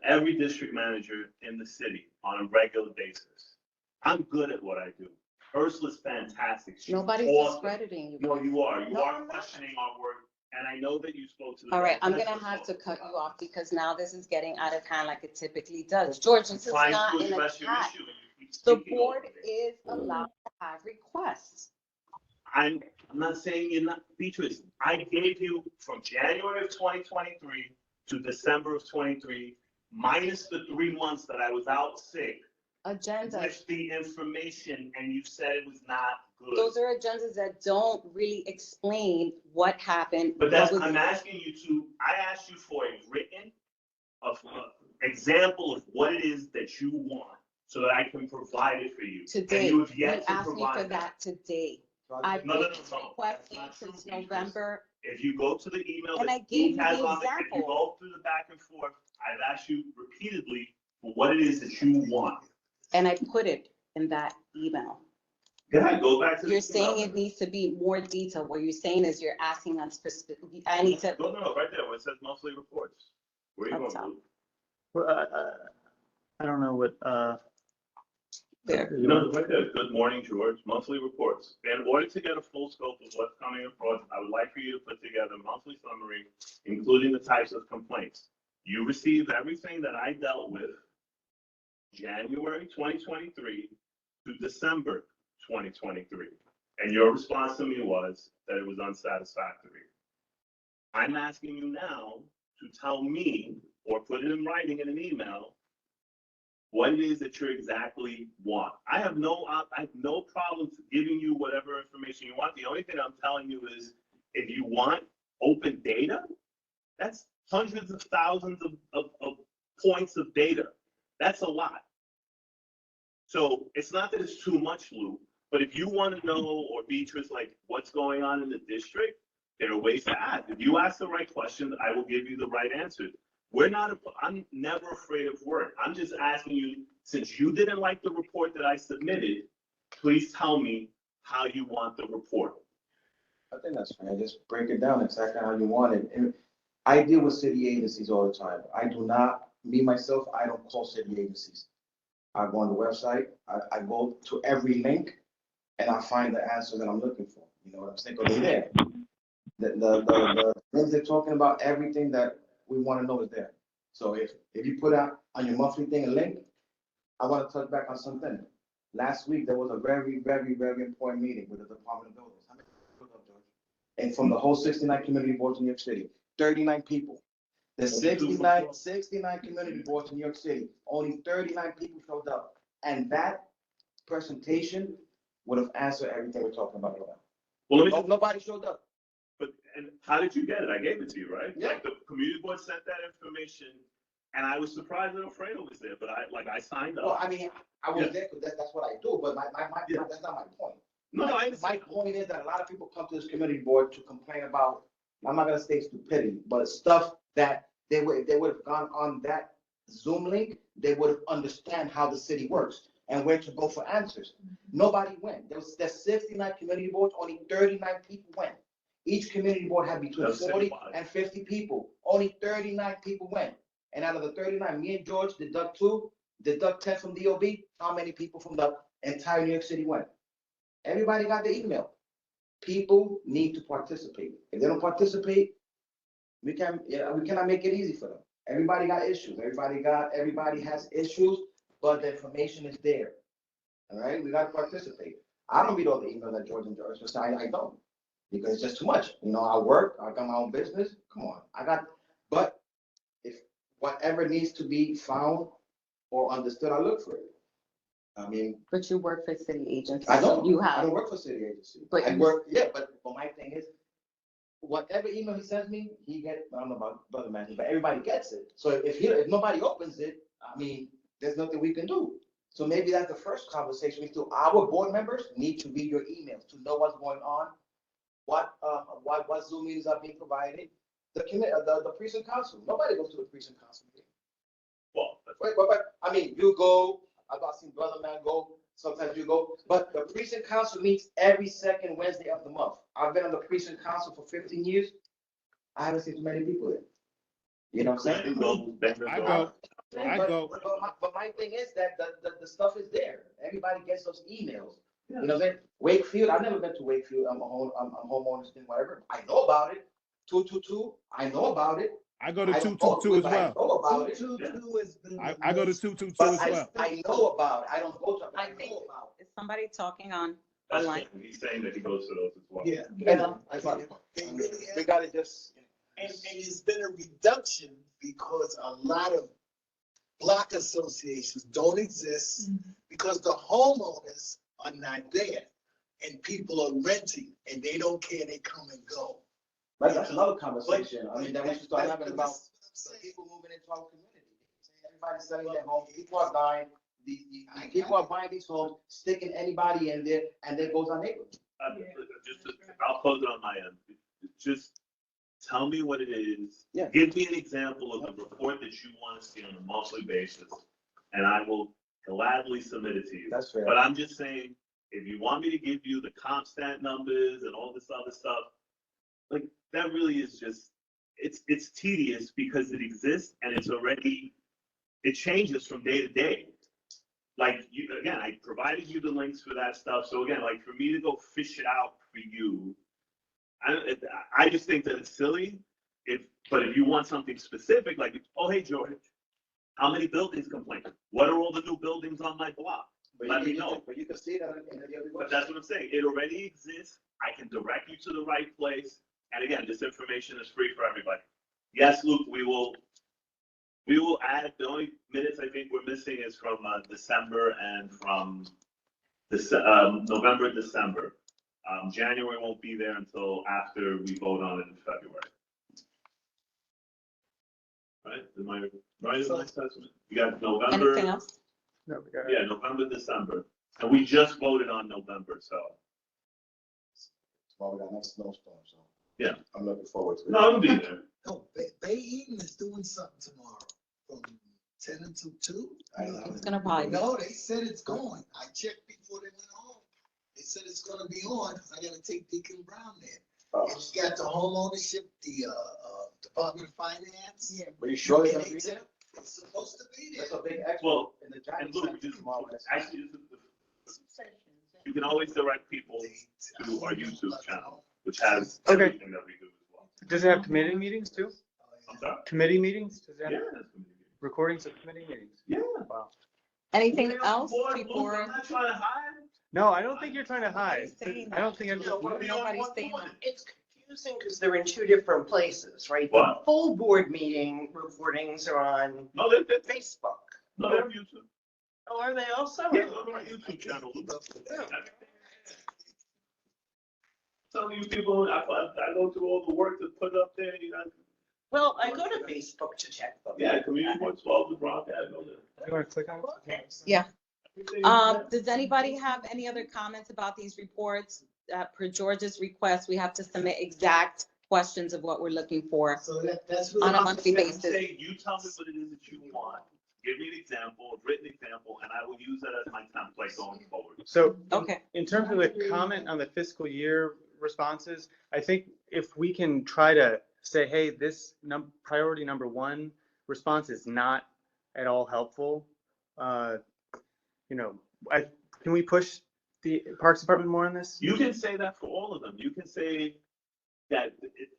every district manager in the city on a regular basis. I'm good at what I do. Ursula's fantastic. Nobody's discrediting you. No, you are. You No, are I'm not. questioning our work, and I know that you spoke to the. All right, I'm gonna have to cut you off because now this is getting out of hand like it typically does. George, this is not an attack. The board is allowed to have requests. I'm I'm not saying you're not, Beatrice, I gave you from January of 2023 to December of 23, minus the 3 months that I was out sick. Agenda. With the information, and you said it was not good. Those are agendas that don't really explain what happened. But that's, what was- I'm asking you to, I asked you for a written example of what it is that you want so that I can provide it for you. Today, And you have you yet to asked me for provide that today. I've No, no, been no, no. requesting That's not since true, Beatrice. November. If you go to the email And that I gave Steve you has the on it, if you example. go through the back and forth, I've asked you repeatedly for what it is that you want. And I put it in that email. Go ahead, go back to the You're saying email. it needs to be more detailed. What you're saying is you're asking us for, I need to. No, right there, where it says monthly reports. Where are you Up going, top. Blue? Well, I don't know what, There. You know, right there, good morning, George, monthly reports. In order to get a full scope of what's coming across, I would like for you to put together a monthly summary, including the types of complaints. You received everything that I dealt with January 2023 to December 2023. And your response to me was that it was unsatisfactory. I'm asking you now to tell me, or put it in writing in an email, what it is that you exactly want. I have no problem giving you whatever information you want. The only thing I'm telling you is if you want open data, that's hundreds of thousands of points of data. That's a lot. So it's not that it's too much, Lou, but if you want to know, or Beatrice, like what's going on in the district, there are ways to ask. If you ask the right questions, I will give you the right answers. I'm never afraid of work. I'm just asking you, since you didn't like the report that I submitted, please tell me how you want the report. I think that's fair. Just break it down exactly how you want it. And I deal with city agencies all the time. I do not, me myself, I don't call city agencies. I go on the website, I go to every link, and I find the answer that I'm looking for. You know what I'm saying? Because they're there. The things they're talking about, everything that we want to know is there. So if you put out on your monthly thing a link, I want to touch back on something. Last week, there was a very, very, very important meeting with the Department of Buildings. How many people showed up, George? And from the whole 69 community boards in New York City, 39 people. The 69 community boards in New York City, only 39 people showed up. And that presentation would have answered everything we're talking about right now. Well, Nobody showed up. And how did you get it? I gave it to you, right? Yeah. Like the community board sent that information, and I was surprised that Alfredo was there, but I signed up. Well, I mean, I was there because that's what I do, but that's not my point. No, I understand. My point is that a lot of people come to this community board to complain about, I'm not gonna say stupidity, but stuff that they would have gone on that Zoom link, they would have understand how the city works and where to go for answers. Nobody went. There's 69 community boards, only 39 people went. Each community board had between 40 and 50 people. Only 39 people went. And out of the 39, me and George deduct 10 from DOB. How many people from the entire New York City went? Everybody got the email. People need to participate. If they don't participate, we cannot make it easy for them. Everybody got issues. Everybody has issues, but the information is there. All right, we got to participate. I don't read all the emails that George and George just I don't, because it's just too much. You know, I work, I got my own business. Come on, but if whatever needs to be found or understood, I look for it. I mean, but you work for city agencies. I don't. You have. I don't work for city agency. But I work. Yeah, but my thing is, whatever email he sends me, he gets. I don't know about Brother Matthew, but everybody gets it. So if nobody opens it, I mean, there's nothing we can do. So maybe that's the first conversation we do. Our board members need to read your emails to know what's going on, what Zoom meetings are being provided. The precinct council. Nobody goes to the precinct council meeting. Well, but I mean, you go. I've seen Brother Man go. Sometimes you go. But the precinct council meets every second Wednesday of the month. I've been on the precinct council for 15 years. I haven't seen too many people there. You know what I'm saying? I go. But my thing is that the stuff is there. Everybody gets those emails. You know what I'm saying? Wakefield, I've never been to Wakefield. I'm homeowners thing, whatever. I know about it. 222, I know about it. I go to 222 as well. I know about it. 222 is the. I go to 222 as well. I know about it. I don't go to. I think, is somebody talking on? That's online. fine. He's saying that he goes to those as well. Yeah. Yeah, that's fine. They really have. We gotta just. And it's been a reduction because a lot of block associations don't exist because the homeowners are not there. And people are renting and they don't care, they come and go. That's another conversation. I mean, that we should start having about the people moving into our community. Everybody's selling their home, people are dying, the people are buying these homes, sticking anybody in there, and there goes our neighborhood. I'll close it on my end. Just tell me what it is. Yeah. Give me an example of the report that you want to see on a monthly basis, and I will gladly submit it to you. That's fair. But I'm just saying, if you want me to give you the comp stat numbers and all this other stuff, like that really is just, it's tedious because it exists and it changes from day to day. Like again, I provided you the links for that stuff. So again, like for me to go fish it out for you, I just think that it's silly. But if you want something specific, like, oh, hey, George, how many buildings complain? What are all the new buildings on my block? Let me know. But you can see that in the other. But that's what I'm saying. It already exists. I can direct you to the right place. And again, this information is free for everybody. Yes, Luke, we will add, the only minutes I think we're missing is from December and from this November, December. January won't be there until after we vote on it in February. Right? Am I right in my assessment? You got November. Anything else? No, we got Yeah, November, December. And we just voted on November, so. Well, we got next snowstorm, so. Yeah. I'm looking forward to it. No, I'll be there. No, Bay Eaton is doing something tomorrow from 10 until 2. It's gonna probably. No, they said it's going. I checked before they went home. They said it's gonna be on, because I gotta take Deacon Brown there. Oh. It's got the home ownership, the Department of Finance. Yeah. Were you sure they're And gonna be there? it's supposed to be there. That's a big expo Well, in the and Giants look, Center tomorrow. actually, you can always direct people to our YouTube channel, which has Okay. everything that we do as well. Does it have committee meetings too? I'm sorry? Committee meetings? Does it have Yeah, that's gonna be good. recordings of committee meetings? Yeah. Wow. Anything You're else on board, Luke. before? I'm not trying to hide. No, I don't think you're trying to hide. saying I don't think I'm. Nobody's saying that. It's confusing because they're in two different places, right? The What? full board meeting recordings are on No, they're Facebook. no, they're on YouTube. Oh, are they also? Yeah, they're on our YouTube channel. Telling you people, I go through all the work to put up there, you know. Well, I go to Facebook to check them. Yeah, Community Board 12 is broadcast, I know that. You want to click on it? Yeah. Does anybody have any other comments about these reports? Per George's request, we have to submit exact questions of what we're looking for So that's on a really. monthly I'm basis. saying, you tell me what it is that you want. Give me an example, a written example, and I will use that as my template going forward. So Okay. in terms of the comment on the fiscal year responses, I think if we can try to say, hey, this priority number 1 response is not at all helpful. You know, can we push the Parks Department more on this? You can say that for all of them. You can say that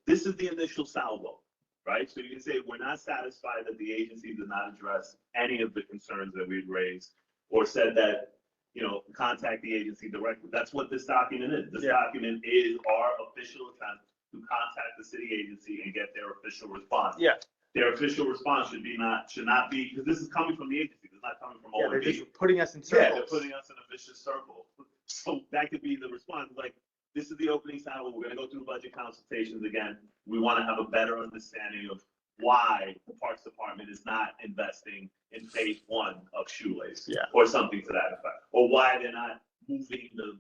this is the initial salvo, right? So you can say, we're not satisfied that the agency did not address any of the concerns that we've raised, or said that, you know, contact the agency directly. That's what this document is. This document is our official attempt to contact the city agency and get their official response. Yeah. Their official response should not be, because this is coming from the agency. It's not coming from Yeah, OMB. they're just putting us in Yeah, circles. they're putting us in a vicious circle. So that could be the response, like, this is the opening salvo. We're gonna go through budget consultations again. We want to have a better understanding of why the Parks Department is not investing in phase 1 of Shoelace. Yeah. Or something to that effect. Or why they're not moving the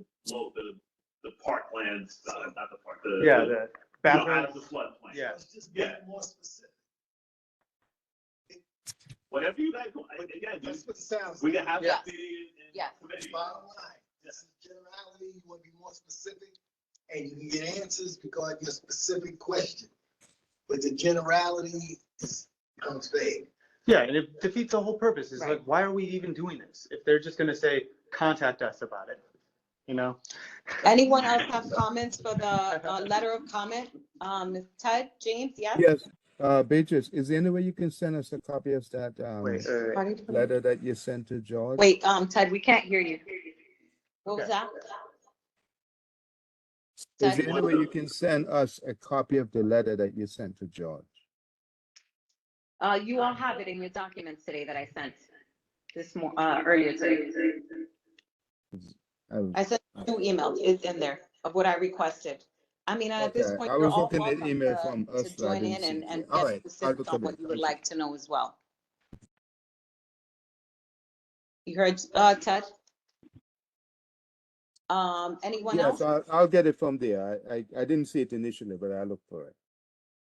parklands, not the park, the you know, out bathrooms. of the floodplain. Yeah. Let's just get more specific. Whatever you guys want. Again, That's what it sounds we like. can have Yes. that be in Yes. committee. Bottom line, this is generality, you want to be more specific, and you can get answers regarding your specific question. But the generality becomes vague. Yeah, and it defeats the whole purpose. It's Right. like, why are we even doing this? If they're just gonna say, contact us about it, you know? Anyone else have comments for the letter of comment? Ted, James, yes? Yes, Beatrice, is there any way you can send us a copy of that Pardon? letter that you sent to George? Wait, Ted, we can't hear you. What was that? Is Ted? there any way you can send us a copy of the letter that you sent to George? You all have it in your documents today that I sent earlier today. I sent 2 emails, it's in there of what I requested. I mean, at this Okay, point, I you're was all looking at welcome email from to us, so I join didn't in see it. and All get right, I'll specific look on at what it. you would Thank you. like to know as well. You heard, Ted? Anyone Yes, else? I'll get it from there. I didn't see it initially, but I looked for it.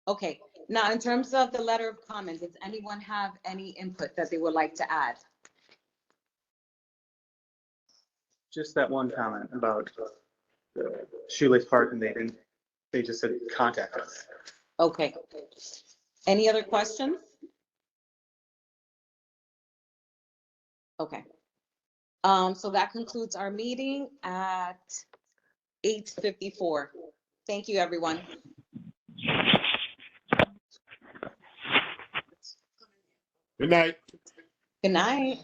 Okay, now in terms of the letter of comments, does anyone have any input that they would like to add? Just that one comment about the Shoelace Park, and they just said contact us. Okay. Any other questions? Okay. So that concludes our meeting at 8:54. Thank you, everyone. Good night. Good night.